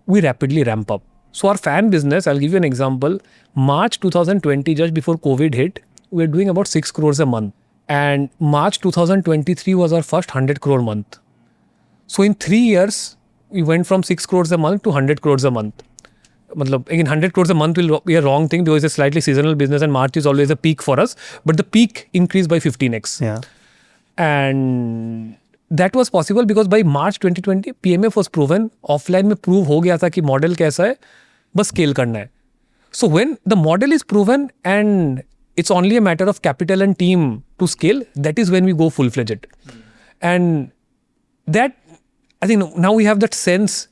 we rapidly ramp up. So our fan business, I'll give you an example. March 2020, just before COVID hit, we were doing about 6 crores a month. And March 2023 was our first 100 crore month. So in 3 years, we went from 6 crores a month to 100 crores a month. Again, 100 crores a month will be a wrong thing because it's a slightly seasonal business and March is always a peak for us. But the peak increased by 15x. Yeah. And that was possible because by March 2020, PMF was proven. Offline में prove हो गया था कि model कैसा है, बस scale करना है. So when the model is proven and it's only a matter of capital and team to scale, that is when we go full-fledged. And that, I think now we have that sense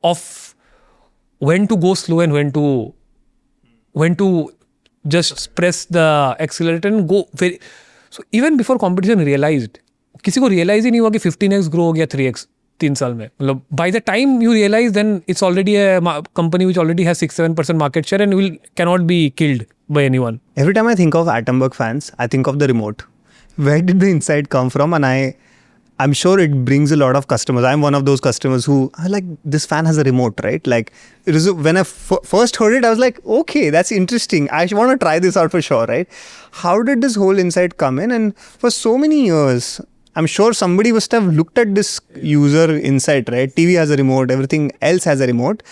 of when to go slow and when to just press the accelerator and go very. So even before competition realized, किसी को realize ही नहीं हुआ कि 15x grow हो गया 3x 3 साल में. मतलब by the time you realize, then it's already a company which already has 6-7% market share and cannot be killed by anyone. Every time I think of Atomberg fans, I think of the remote. Where did the insight come from? And I'm sure it brings a lot of customers. I'm one of those customers who are like, this fan has a remote, right? Like, it was, when I first heard it, I was like, okay, that's interesting. I want to try this out for sure, right? How did this whole insight come in? And for so many years, I'm sure somebody must have looked at this user insight, right? TV has a remote, everything else has a remote.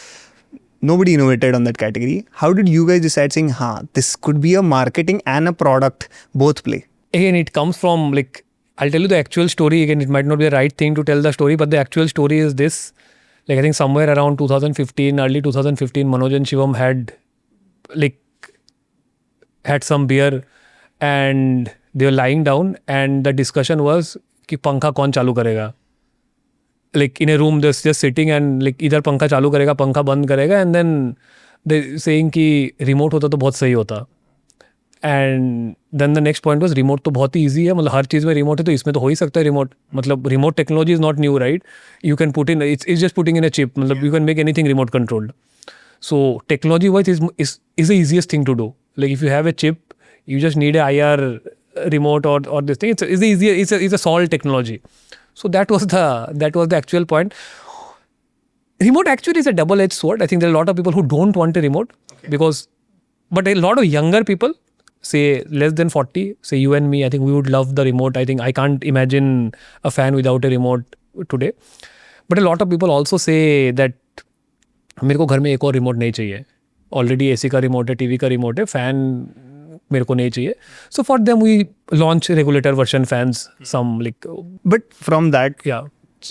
Nobody innovated on that category. How did you guys decide saying, this could be a marketing and a product, both play? Again, it comes from like, I'll tell you the actual story. Again, it might not be the right thing to tell the story, but the actual story is this. Like, I think somewhere around 2015, early 2015, Manoj and Shibam had some beer and they were lying down and the discussion was कि पंखा कौन चालू करेगा. Like in a room, they're just sitting and like इधर पंखा चालू करेगा, पंखा बंद करेगा, and then they saying कि remote होता तो बहुत सही होता. And then the next point was remote तो बहुत ही easy है. मतलब हर चीज़ में remote है तो इसमें तो हो ही सकता है remote. मतलब remote technology is not new, right? You can put in, it's just putting in a chip. मतलब you can make anything remote controlled. So technology wise is the easiest thing to do. Like if you have a chip, you just need a IR remote or this thing. It's the easier. It's a solved technology. So that was the actual point. Remote actually is a double-edged sword. I think there are a lot of people who don't want a remote but a lot of younger people, say less than 40, say you and me, I think we would love the remote. I think I can't imagine a fan without a remote today. But a lot of people also say that मेरे को घर में एक और remote नहीं चाहिए. Already AC का remote है, TV का remote है, fan मेरे को नहीं चाहिए. So for them we launch regulator version fans, some like. But from that,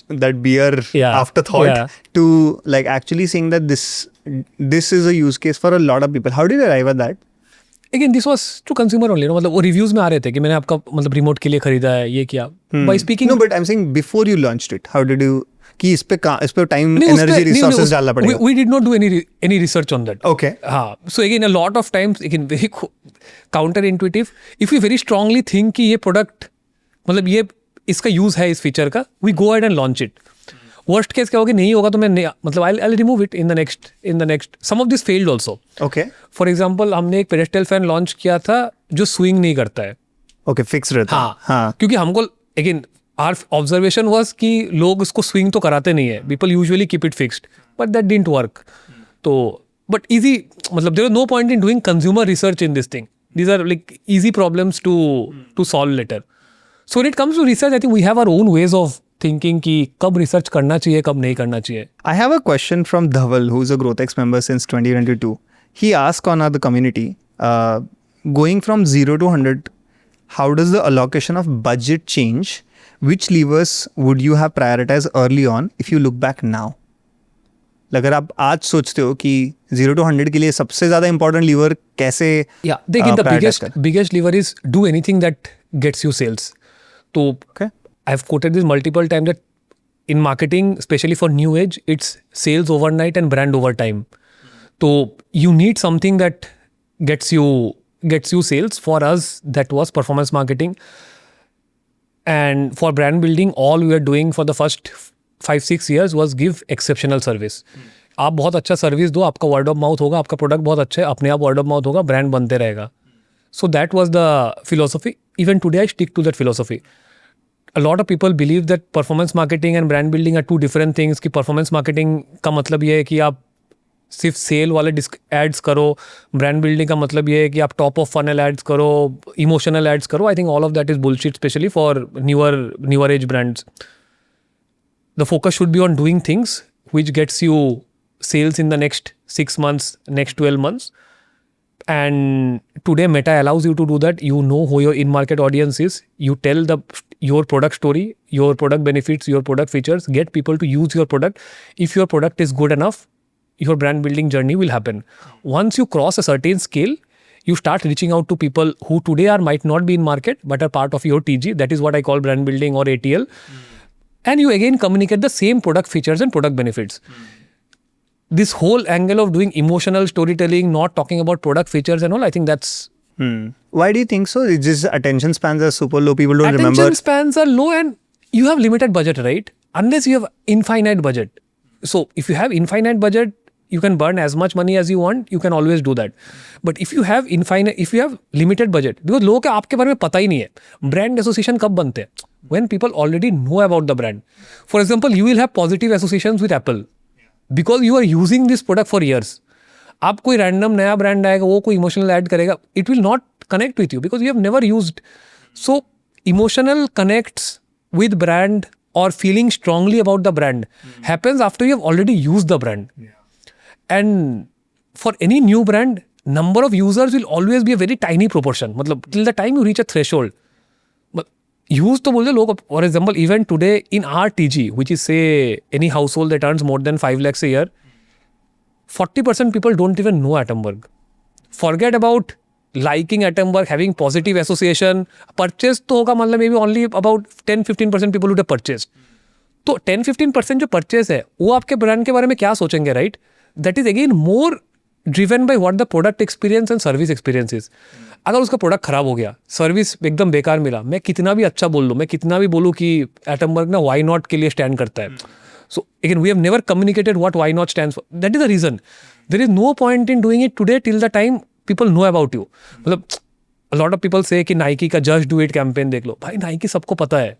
that beer afterthought to like actually saying that this is a use case for a lot of people. How did you arrive at that? Again, this was to consumer only. मतलब वो reviews में आ रहे थे कि मैंने आपका मतलब remote के लिए खरीदा है, ये किया. By speaking. No, but I'm saying before you launched it, how did you? कि इस पे time, energy, resources डालना पड़ेगा. We did not do any research on that. Okay. So again, a lot of times, again, very counterintuitive. If we very strongly think कि ये product, मतलब ये इसका use है इस feature का, we go ahead and launch it. Worst case क्या होगा, नहीं होगा तो मैं मतलब I'll remove it in the next. Some of this failed also. Okay. For example, हमने एक pedestal fan launch किया था जो swing नहीं करता है. Okay, fixed रहता है. हाँ. क्योंकि हमको again our observation was कि लोग उसको swing तो कराते नहीं है. People usually keep it fixed, but that didn't work. तो but easy, मतलब there was no point in doing consumer research in this thing. These are like easy problems to solve later. So when it comes to research, I think we have our own ways of thinking कि कब research करना चाहिए, कब नहीं करना चाहिए. I have a question from Dhaval, who's a GrowthX member since 2022. He asked on the community, going from 0 to 100, how does the allocation of budget change? Which levers would you have prioritized early on if you look back now? अगर आप आज सोचते हो कि 0 to 100 के लिए सबसे ज़्यादा important lever कैसे देखिए the biggest lever is do anything that gets you sales. तो I've quoted this multiple times that in marketing, especially for new age, it's sales overnight and brand over time. So you need something that gets you sales. For us, that was performance marketing. And for brand building, all we were doing for the first 5-6 years was give exceptional service. आप बहुत अच्छा service दो, आपका word of mouth होगा, आपका product बहुत अच्छा है, अपने आप वर्ड ऑफ माउथ होगा, ब्रांड बनते रहेगा. So that was the philosophy. Even today, I stick to that philosophy. A lot of people believe that performance marketing and brand building are two different things. कि performance marketing का मतलब ये है कि आप सिर्फ सेल वाले एड्स करो, ब्रांड बिल्डिंग का मतलब ये है कि आप टॉप ऑफ फनल एड्स करो, इमोशनल एड्स करो. I think all of that is bullshit, specially for newer age brands. The focus should be on doing things which gets you sales in the next 6 months, next 12 months. And today Meta allows you to do that. You know who your in-market audience is. You tell your product story, your product benefits, your product features, get people to use your product. If your product is good enough, your brand building journey will happen. Once you cross a certain scale, you start reaching out to people who today might not be in market but are part of your TG. That is what I call brand building or ATL. And you again communicate the same product features and product benefits. This whole angle of doing emotional storytelling, not talking about product features and all, I think that's... Why do you think so? It's just attention spans are super low. People don't remember. Attention spans are low and you have limited budget, right? Unless you have infinite budget. So if you have infinite budget, you can burn as much money as you want. You can always do that. But if you have limited budget, because लोगों को आपके बारे में पता ही नहीं है, brand association कब बनते हैं? When people already know about the brand. For example, you will have positive associations with Apple because you are using this product for years. आप कोई random नया brand आएगा, वो कोई emotional ad करेगा, it will not connect with you because you have never used. So emotional connects with brand or feeling strongly about the brand happens after you have already used the brand. And for any new brand, number of users will always be a very tiny proportion. मतलब till the time you reach a threshold. Use तो बोलते लोग, for example, even today in our TG, which is say any household that earns more than 5 lakhs a year, 40% people don't even know Atomberg. Forget about liking Atomberg, having positive association. Purchase तो होगा, मतलब maybe only about 10-15% people would have purchased. तो 10-15% जो purchase है, वो आपके brand के बारे में क्या सोचेंगे, right? That is again more driven by what the product experience and service experience is. अगर उसका प्रोडक्ट खराब हो गया, सर्विस एकदम बेकार मिला, मैं कितना भी अच्छा बोल लूँ, मैं कितना भी बोलूँ कि एटमबर्ग ना वाई नॉट के लिए स्टैंड करता है. So again we have never communicated what why not stands for. That is the reason. There is no point in doing it today till the time people know about you. मतलब a lot of people से कि Nike का just do it campaign देख लो. भाई Nike सबको पता है,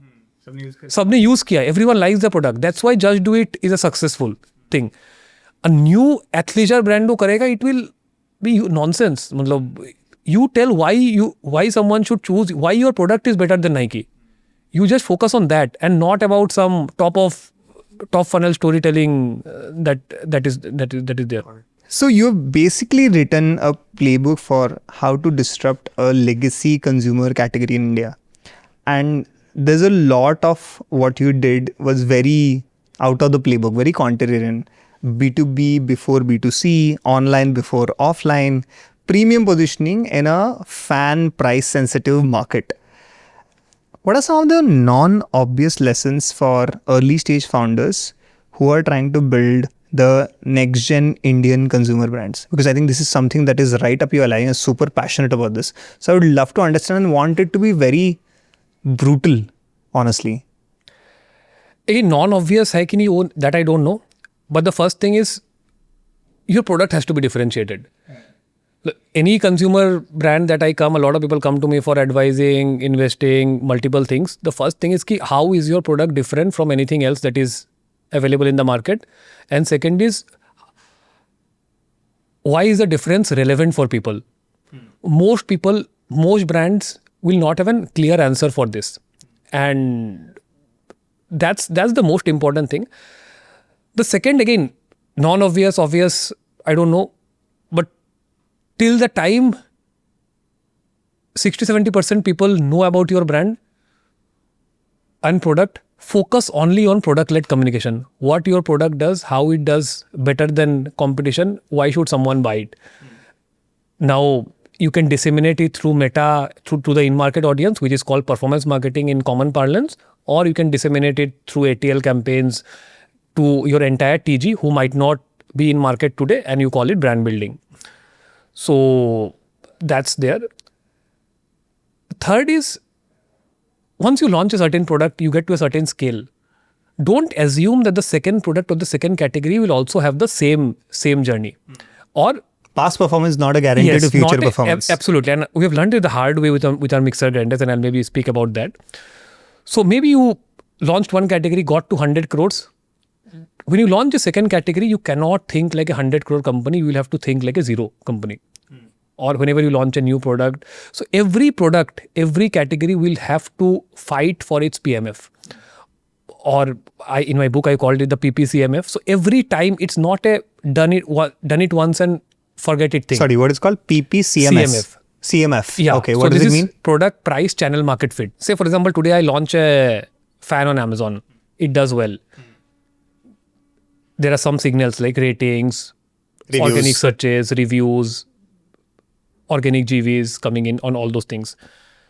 सबने यूज किया, everyone likes the product, that's why just do it is a successful thing. A new athleisure brand वो करेगा, इट विल बी नॉनसेंस. मतलब you tell why someone should choose, why your product is better than Nike. You just focus on that and not about some top funnel storytelling that is there. So you've basically written a playbook for how to disrupt a legacy consumer category in India. And there's a lot of what you did was very out of the playbook, very contrarian. B2B before B2C, online before offline, premium positioning in a fan price sensitive market. What are some of the non-obvious lessons for early stage founders who are trying to build the next gen Indian consumer brands? Because I think this is something that is right up your alley and super passionate about this. So I would love to understand and want it to be very brutal, honestly. Again, non-obvious hai ki nahi, that I don't know. But the first thing is your product has to be differentiated. Any consumer brand that I come, a lot of people come to me for advising, investing, multiple things. The first thing is how is your product different from anything else that is available in the market? And second is, why is the difference relevant for people? Most brands will not have a clear answer for this. And that's the most important thing. The second, again, non-obvious, obvious, I don't know. But till the time 60-70% people know about your brand and product, focus only on product-led communication. What your product does, how it does better than competition, why should someone buy it? Now, you can disseminate it through Meta, to the in-market audience, which is called performance marketing in common parlance, or you can disseminate it through ATL campaigns to your entire TG who might not be in market today, and you call it brand building. So that's there. Third is, once you launch a certain product, you get to a certain scale. Don't assume that the second product or the second category will also have the same journey. Or past performance is not a guarantee to future performance. Absolutely. And we have learned it the hard way with our mixer grinders, and I'll maybe speak about that. So maybe you launched one category, got to 100 crores. When you launch a second category, you cannot think like a 100 crore company. You will have to think like a zero company. Or whenever you launch a new product. So every product, every category will have to fight for its PMF. Or in my book, I called it the PPCMF. So every time, it's not a done it once and forget it thing. Sorry, what is called PPCMF? CMF. Yeah. Okay, what does it mean? Product, price, channel, market fit. Say, for example, today I launch a fan on Amazon. It does well. There are some signals like ratings, organic searches, reviews, organic GVs coming in on all those things.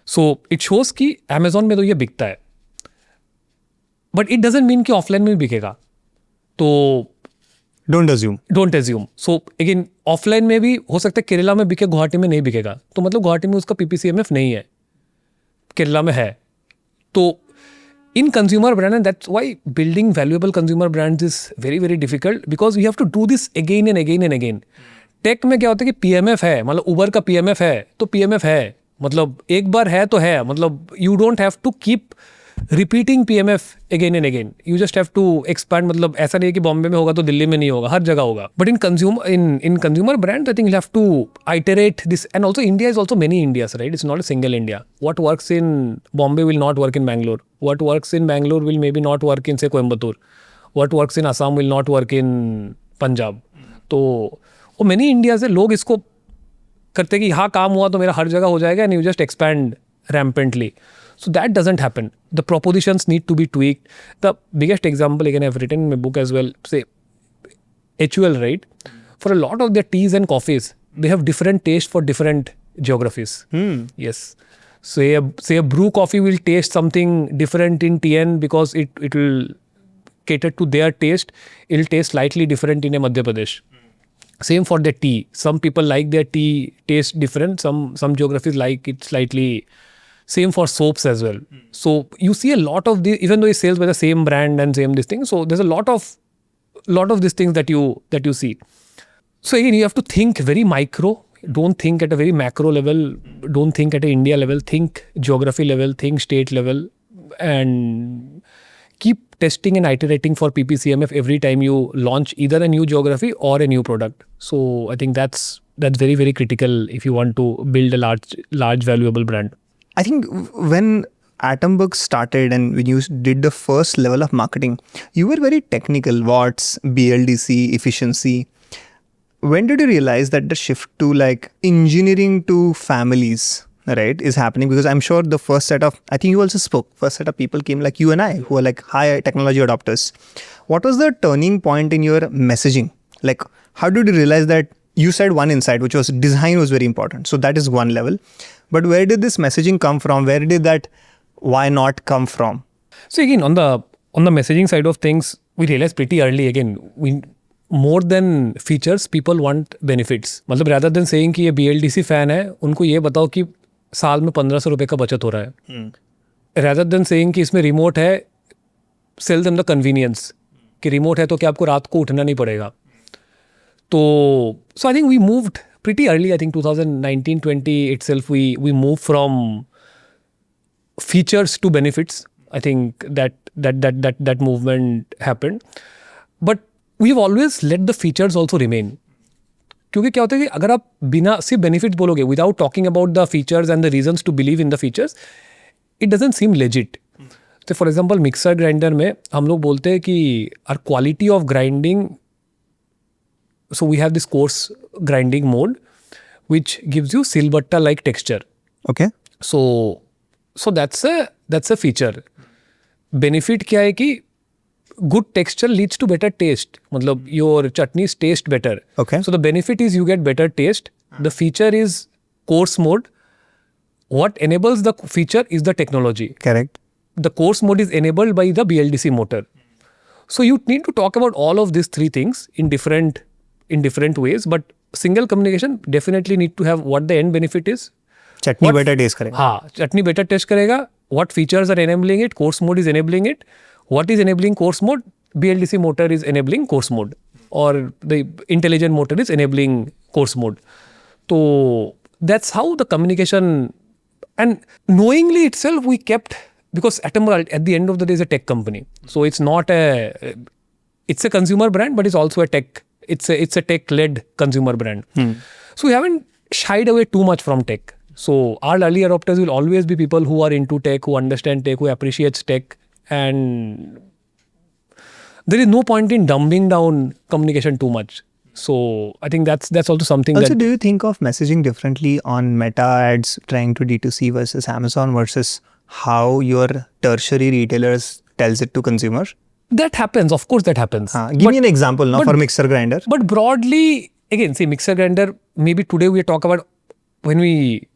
So it shows कि Amazon में तो ये बिकता है. But it doesn't mean कि offline में भी बिकेगा. तो Don't assume. So again, offline में भी हो सकता है केरला में बिके, गुवाहाटी में नहीं बिकेगा. तो मतलब गुवाहाटी में उसका PPCMF नहीं है. केरला में है. तो in consumer brand, and that's why building valuable consumer brands is very, very difficult, because you have to do this again and again and again. Tech में क्या होता है कि PMF है, मतलब उबर का PMF है तो PMF है, मतलब एक बार है तो है, मतलब you don't have to keep repeating PMF again and again. You just have to expand. मतलब ऐसा नहीं है कि बॉम्बे में होगा तो दिल्ली में नहीं होगा, हर जगह होगा. But in consumer brands, I think you'll have to iterate this. And also India is also many Indias, right? It's not a single India. What works in Bombay will not work in Bangalore. What works in Bangalore will maybe not work in, say, Coimbatore. What works in Assam will not work in Punjab. तो वो many Indias है, लोग इसको करते कि हाँ काम हुआ तो मेरा हर जगह हो जाएगा, and you just expand rampantly. So that doesn't happen. The propositions need to be tweaked. The biggest example, again, I've written in my book as well, say HUL, right? For a lot of their teas and coffees, they have different taste for different geographies. Yes. Say a brew coffee will taste something different in TN because it will cater to their taste. It will taste slightly different in a Madhya Pradesh. Same for the tea. Some people like their tea taste different. Some geographies like it slightly. Same for soaps as well. So you see a lot of the, even though it sells by the same brand and same this thing. So there's a lot of these things that you see. So again, you have to think very micro. Don't think at a very macro level. Don't think at an India level. Think geography level. Think state level, and keep testing and iterating for PPCMF every time you launch either a new geography or a new product. So I think that's very, very critical if you want to build a large valuable brand. I think when Atomberg started and when you did the first level of marketing, you were very technical, watts, BLDC, efficiency. When did you realize that the shift to like engineering to families, right, is happening? Because I'm sure the first set of, I think you also spoke, first set of people came like you and I, who are like high technology adopters. What was the turning point in your messaging? Like, how did you realize that you said one insight, which was design was very important. So that is one level. But where did this messaging come from? Where did that why not come from? So again, on the messaging side of things, we realized pretty early, again, more than features, people want benefits. मतलब rather than saying कि ये BLDC fan है, उनको ये बताओ कि साल में 1500 रुपए का बचत हो रहा है. Rather than saying कि इसमें रिमोट है, sell them the convenience. कि रिमोट है तो क्या आपको रात को उठना नहीं पड़ेगा. तो so I think we moved pretty early, I think 2019-20 itself, we moved from features to benefits. I think that movement happened. But we've always let the features also remain. क्योंकि क्या होता है कि अगर आप बिना सिर्फ बेनिफिट्स बोलोगे without talking about the features and the reasons to believe in the features, it doesn't seem legit. तो फॉर एग्जांपल मिक्सर ग्राइंडर में हम लोग बोलते हैं कि our quality of grinding, so we have this coarse grinding mode which gives you silbatta like texture. Okay. So that's a feature. Benefit क्या है कि good texture leads to better taste. मतलब your chutneys taste better. Okay. So the benefit is you get better taste. The feature is coarse mode. What enables the feature is the technology. Correct. The coarse mode is enabled by the BLDC motor. So you need to talk about all of these three things in different ways, but single communication definitely need to have what the end benefit is. Chutney better taste करेगा. हाँ, चटनी better taste करेगा. What features are enabling it? Coarse mode is enabling it. What is enabling coarse mode? BLDC motor is enabling coarse mode, or the intelligent motor is enabling coarse mode. So that's how the communication, and knowingly itself we kept, because Atomberg at the end of the day is a tech company. So it's not it's a consumer brand, but it's also a tech. It's a tech-led consumer brand. So we haven't shied away too much from tech. So our early adopters will always be people who are into tech, who understand tech, who appreciates tech, and there is no point in dumbing down communication too much. So I think that's also something. Also, do you think of messaging differently on Meta ads trying to D2C versus Amazon versus how your tertiary retailers tells it to consumer? That happens, of course that happens. Give me an example now for mixer grinder. But broadly, again, see, mixer grinder, maybe today we talk about when we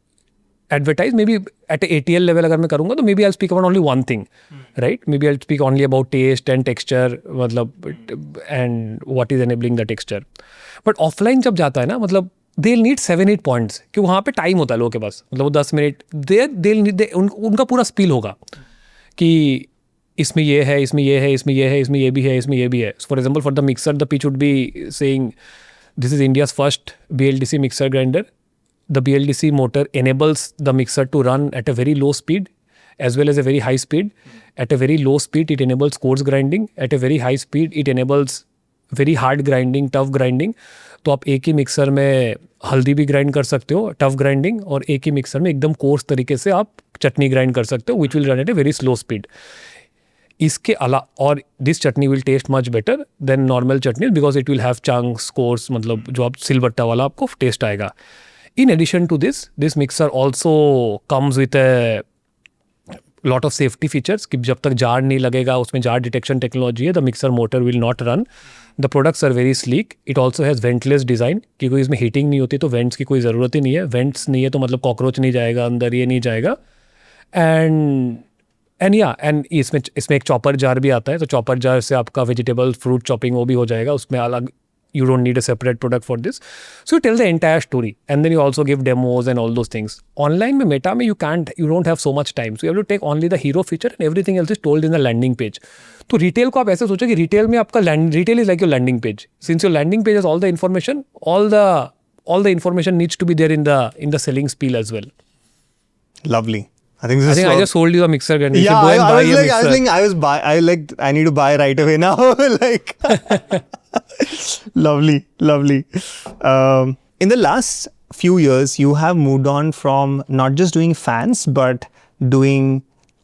advertise, maybe at a ATL level अगर मैं करूँगा तो maybe I'll speak about only one thing, right? Maybe I'll speak only about taste and texture, मतलब and what is enabling the texture. But offline जब जाता है ना, मतलब they'll need 7-8 points, क्योंकि वहाँ पे टाइम होता है लोगों के पास, मतलब वो 10 मिनट they'll need उनका पूरा स्पील होगा कि इसमें ये है, इसमें ये है, इसमें ये है, इसमें ये भी है, इसमें ये भी है. For example for the mixer the pitch would be saying this is India's first BLDC mixer grinder. The BLDC motor enables the mixer to run at a very low speed as well as a very high speed. At a very low speed, it enables coarse grinding. At a very high speed, it enables very hard grinding, tough grinding. तो आप एक ही mixer में हल्दी भी grind कर सकते हो, tough grinding, और एक ही मिक्सर में एकदम कोर्स तरीके से आप चटनी ग्राइंड कर सकते हो, which will run at a very slow speed. इसके अलावा, और this chutney will taste much better than normal chutney because it will have chunks, coarse, मतलब जो आप सिलबट्टा वाला आपको टेस्ट आएगा. In addition to this mixer also comes with a lot of safety features कि जब तक जार नहीं लगेगा, उसमें जार डिटेक्शन टेक्नोलॉजी है, the mixer motor will not run. The products are very sleek. It also has ventless design क्योंकि इसमें heating नहीं होती तो वेंट्स की कोई ज़रूरत ही नहीं है. वेंट्स नहीं है तो मतलब कॉकरोच नहीं जाएगा अंदर, ये नहीं जाएगा. एंड इसमें एक चॉपर जार भी आता है, तो चॉपर जार से आपका वेजिटेबल फ्रूट चॉपिंग वो भी हो जाएगा, उसमें अलग. You don't need a separate product for this. So you tell the entire story and then you also give demos and all those things. Online में Meta में you don't have so much time. So you have to take only the hero feature and everything else is told in the landing page. तो retail को आप ऐसे सोचो कि retail में आपका retail is like your landing page. Since your landing page has all the information, all the information needs to be there in the selling spiel as well. Lovely. I think I just sold you a mixer grinder. Yeah, I need to buy right away now. Like, lovely. In the last few years, you have moved on from not just doing fans, but doing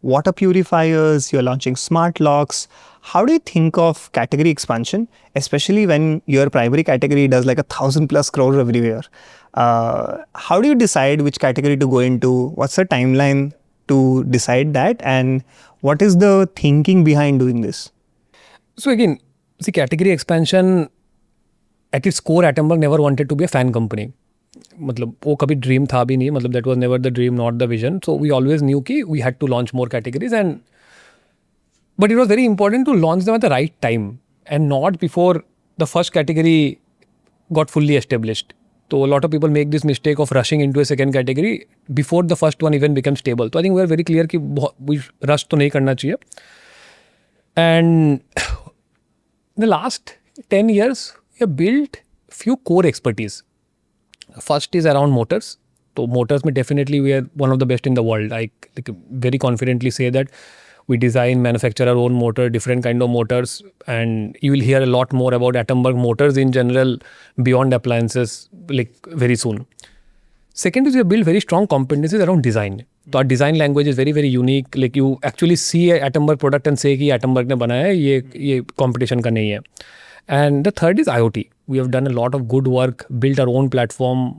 water purifiers. You're launching smart locks. How do you think of category expansion, especially when your primary category does like 1,000+ crores every year? How do you decide which category to go into? What's the timeline to decide that, and what is the thinking behind doing this? So again, see, category expansion at its core, Atomberg never wanted to be a fan company. मतलब वो कभी dream था भी नहीं, मतलब that was never the dream, not the vision. So we always knew कि we had to launch more categories, but it was very important to launch them at the right time and not before the first category got fully established. So a lot of people make this mistake of rushing into a second category before the first one even becomes stable. So I think we are very clear कि we rush तो नहीं करना चाहिए. And in the last 10 years, we have built few core expertise. First is around motors. So motors में definitely we are one of the best in the world. I very confidently say that we design, manufacture our own motor, different kind of motors, and you will hear a lot more about Atomberg motors in general beyond appliances like very soon. Second is we have built very strong competencies around design. So our design language is very, very unique. Like you actually see a Atomberg product and say कि Atomberg ने बनाया है, ये competition का नहीं है. And the third is IoT. We have done a lot of good work, built our own platform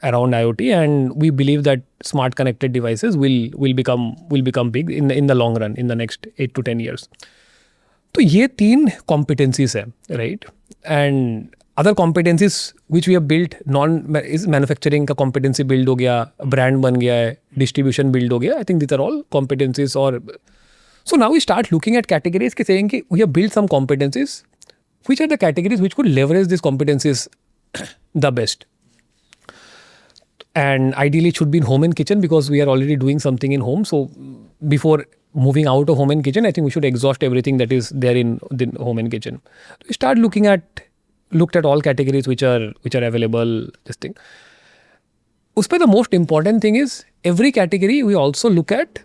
around IoT, and we believe that smart connected devices will become big in the long run, in the next 8 to 10 years. तो ये 3 competencies है, right? And other competencies which we have built is manufacturing का competency build हो गया, brand बन गया है, distribution build हो गया. I think these are all competencies. Or so now we start looking at categories के saying कि we have built some competencies. Which are the categories which could leverage these competencies the best? And ideally it should be in home and kitchen because we are already doing something in home. So before moving out of home and kitchen, I think we should exhaust everything that is there in the home and kitchen. We start looked at all categories which are available, this thing. Uspe the most important thing is every category we also look at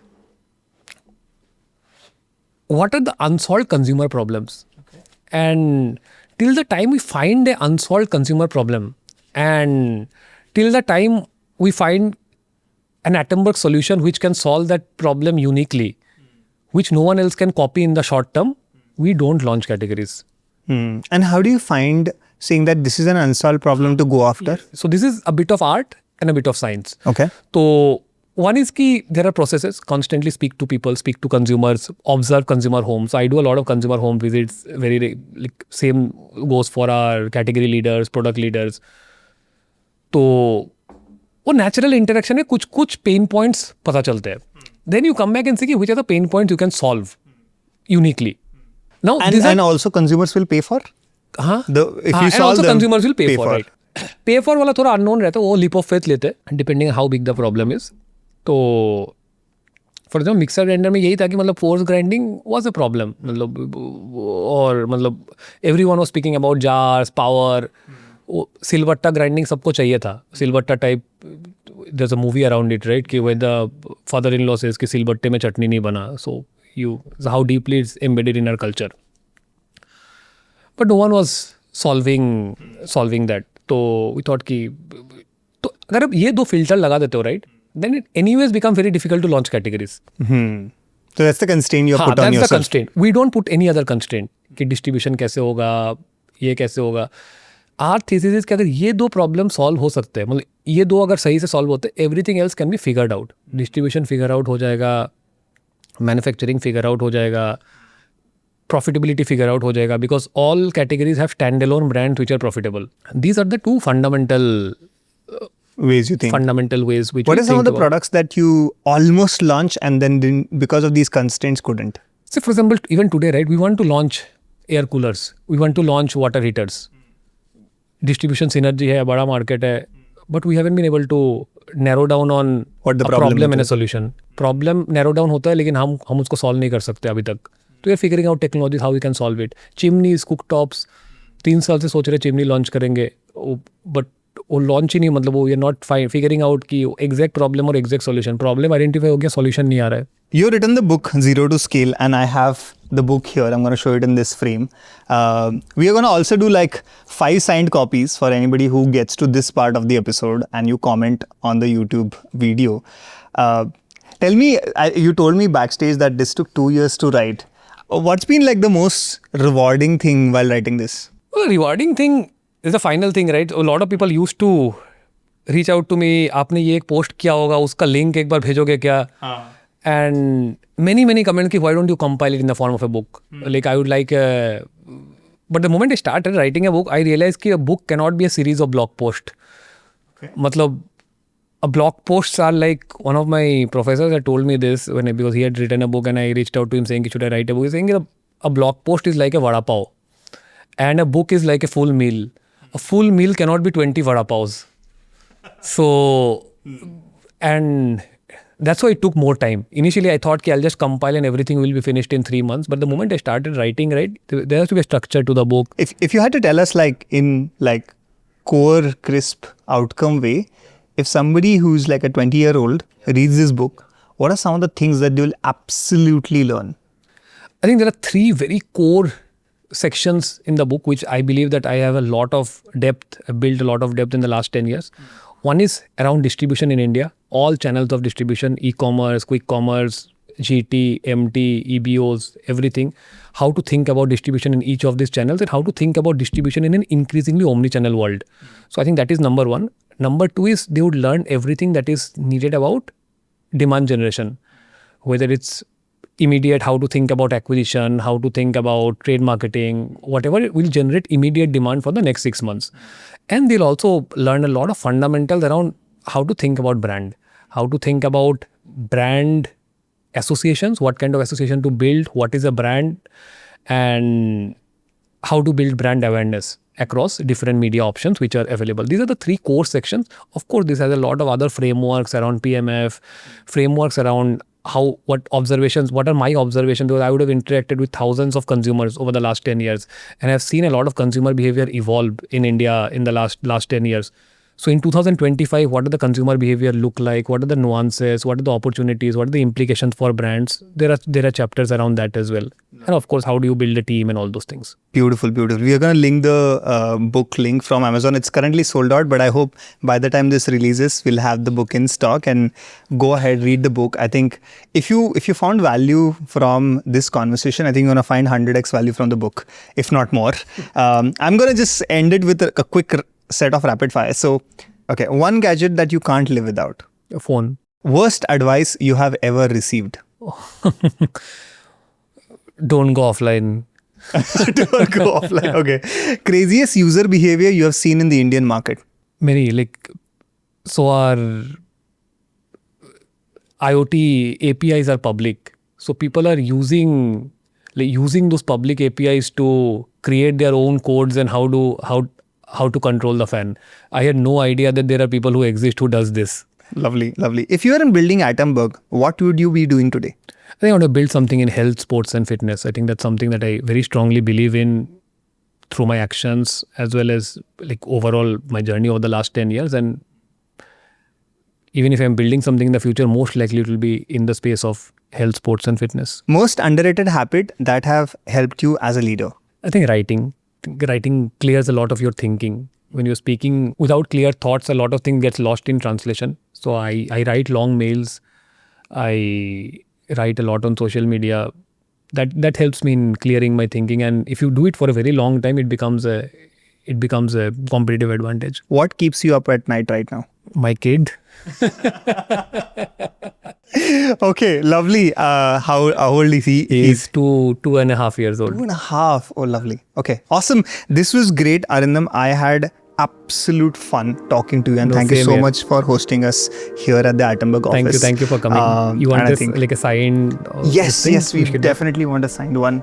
what are the unsolved consumer problems. Okay. And till the time we find an unsolved consumer problem and till the time we find an Atomberg solution which can solve that problem uniquely, which no one else can copy in the short term, we don't launch categories. And how do you find saying that this is an unsolved problem to go after? Yes. So this is a bit of art and a bit of science. Okay. So one is ki there are processes, constantly speak to people, speak to consumers, observe consumer homes. So I do a lot of consumer home visits, like same goes for our category leaders, product leaders. तो वो natural interaction है, कुछ pain points पता चलते हैं. Then you come back and see which are the pain points you can solve uniquely. Now and also consumers will pay for? If you solve also them, consumers will pay for, right? Pay for वाला थोड़ा unknown रहता है, वो leap of faith लेते हैं depending on how big the problem is. तो for example mixer grinder में यही था कि मतलब force grinding was a problem. मतलब और मतलब everyone was speaking about jars, power. Silbatta grinding सबको चाहिए था. Silbatta type there's a movie around it, right? कि when the father-in-law says कि सिलवट्टे में चटनी नहीं बना. So how deeply it's embedded in our culture. But no one was solving that. तो we thought कि तो अगर आप ये 2 filter लगा देते हो, right? Then it anyways become very difficult to launch categories. So that's the constraint you have put on yourself. That's the constraint. We don't put any other constraint कि distribution कैसे होगा, ये कैसे होगा. Our thesis is कि अगर ये 2 problem solve हो सकते हैं, मतलब ये 2 अगर सही से सॉल्व होते हैं, everything else can be figured out. Distribution figure out हो जाएगा, मैन्युफैक्चरिंग फिगर आउट हो जाएगा, प्रॉफिटेबिलिटी फिगर आउट हो जाएगा, because all categories have stand alone brands which are profitable. These are the 2 fundamental ways you think. Fundamental ways which what are some of the products that you almost launched and then didn't because of these constraints couldn't? So for example, even today, right, we want to launch air coolers, we want to launch water heaters. Distribution synergy है, बड़ा market है, but we haven't been able to narrow down on what the problem and a solution. Problem narrow down होता है लेकिन हम उसको solve नहीं कर सकते अभी तक. तो we're figuring out technologies how we can solve it. Chimneys, cooktops, 3 साल से सोच रहे चिमनी लॉन्च करेंगे, but वो लॉन्च ही नहीं, मतलब वो you're not figuring out कि exact problem और exact solution. Problem identify हो गया, solution नहीं आ रहा है. You've written the book Zero to Scale, and I have the book here. I'm going to show it in this frame. We are going to also do like 5 signed copies for anybody who gets to this part of the episode and you comment on the YouTube video. Tell me, you told me backstage that this took 2 years to write. What's been like the most rewarding thing while writing this? Well, rewarding thing is the final thing, right? A lot of people used to reach out to me. आपने ये एक post किया होगा, उसका link एक बार भेजोगे क्या? And many comments ki why don't you compile it in the form of a book? Like I would like but the moment I started writing a book, I realized ki a book cannot be a series of blog posts. Okay. Matlab a blog posts are like, one of my professors had told me this because he had written a book and I reached out to him saying should I write a book? He's saying a blog post is like a vada pav and a book is like a full meal. A full meal cannot be 20 vada pavs. So and that's why it took more time. Initially, I thought I'll just compile and everything will be finished in 3 months. But the moment I started writing, right, there has to be a structure to the book. If you had to tell us, like in like core, crisp outcome way, if somebody who's like a 20-year-old reads this book, what are some of the things that they will absolutely learn? I think there are 3 very core sections in the book, which I believe that I have a lot of depth, built a lot of depth in the last 10 years. One is around distribution in India, all channels of distribution, e-commerce, quick commerce, GT, MT, EBOs, everything. How to think about distribution in each of these channels and how to think about distribution in an increasingly omni-channel world. So I think that is number 1. Number 2 is they would learn everything that is needed about demand generation, whether it's immediate, how to think about acquisition, how to think about trade marketing, whatever will generate immediate demand for the next 6 months. And they'll also learn a lot of fundamentals around how to think about brand, how to think about brand associations, what kind of association to build, what is a brand, and how to build brand awareness across different media options which are available. These are the 3 core sections. Of course, this has a lot of other frameworks around PMF, frameworks around what are my observations, because I would have interacted with thousands of consumers over the last 10 years and I've seen a lot of consumer behavior evolve in India in the last 10 years. So in 2025, what does the consumer behavior look like? What are the nuances? What are the opportunities? What are the implications for brands? There are chapters around that as well. And of course, how do you build a team and all those things? Beautiful, beautiful. We are going to link the book link from Amazon. It's currently sold out, but I hope by the time this releases, we'll have the book in stock, and go ahead, read the book. I think if you found value from this conversation, I think you're going to find 100x value from the book, if not more. I'm going to just end it with a quick set of rapid fire. So, okay, one gadget that you can't live without. A phone. Worst advice you have ever received. Don't go offline. Don't go offline. Okay. Craziest user behavior you have seen in the Indian market. Many, so our IoT APIs are public. So people are using those public APIs to create their own codes and how to control the fan. I had no idea that there are people who exist who does this. Lovely, lovely. If you are in building Atomberg, what would you be doing today? I think I want to build something in health, sports and fitness. I think that's something that I very strongly believe in through my actions as well as overall my journey over the last 10 years. And even if I'm building something in the future, most likely it will be in the space of health, sports and fitness. Most underrated habit that have helped you as a leader? I think writing. Writing clears a lot of your thinking. When you're speaking without clear thoughts, a lot of things gets lost in translation. So I write long mails. I write a lot on social media. That helps me in clearing my thinking. And if you do it for a very long time, it becomes a competitive advantage. What keeps you up at night right now? My kid. Okay, lovely. How old is he? He's 2.5 years old. 2.5. Oh, lovely. Okay, awesome. This was great, Arindam. I had absolute fun talking to you, and thank you so much for hosting us here at the Atomberg office. Thank you for coming. You want this a sign? Yes, we definitely want a signed one.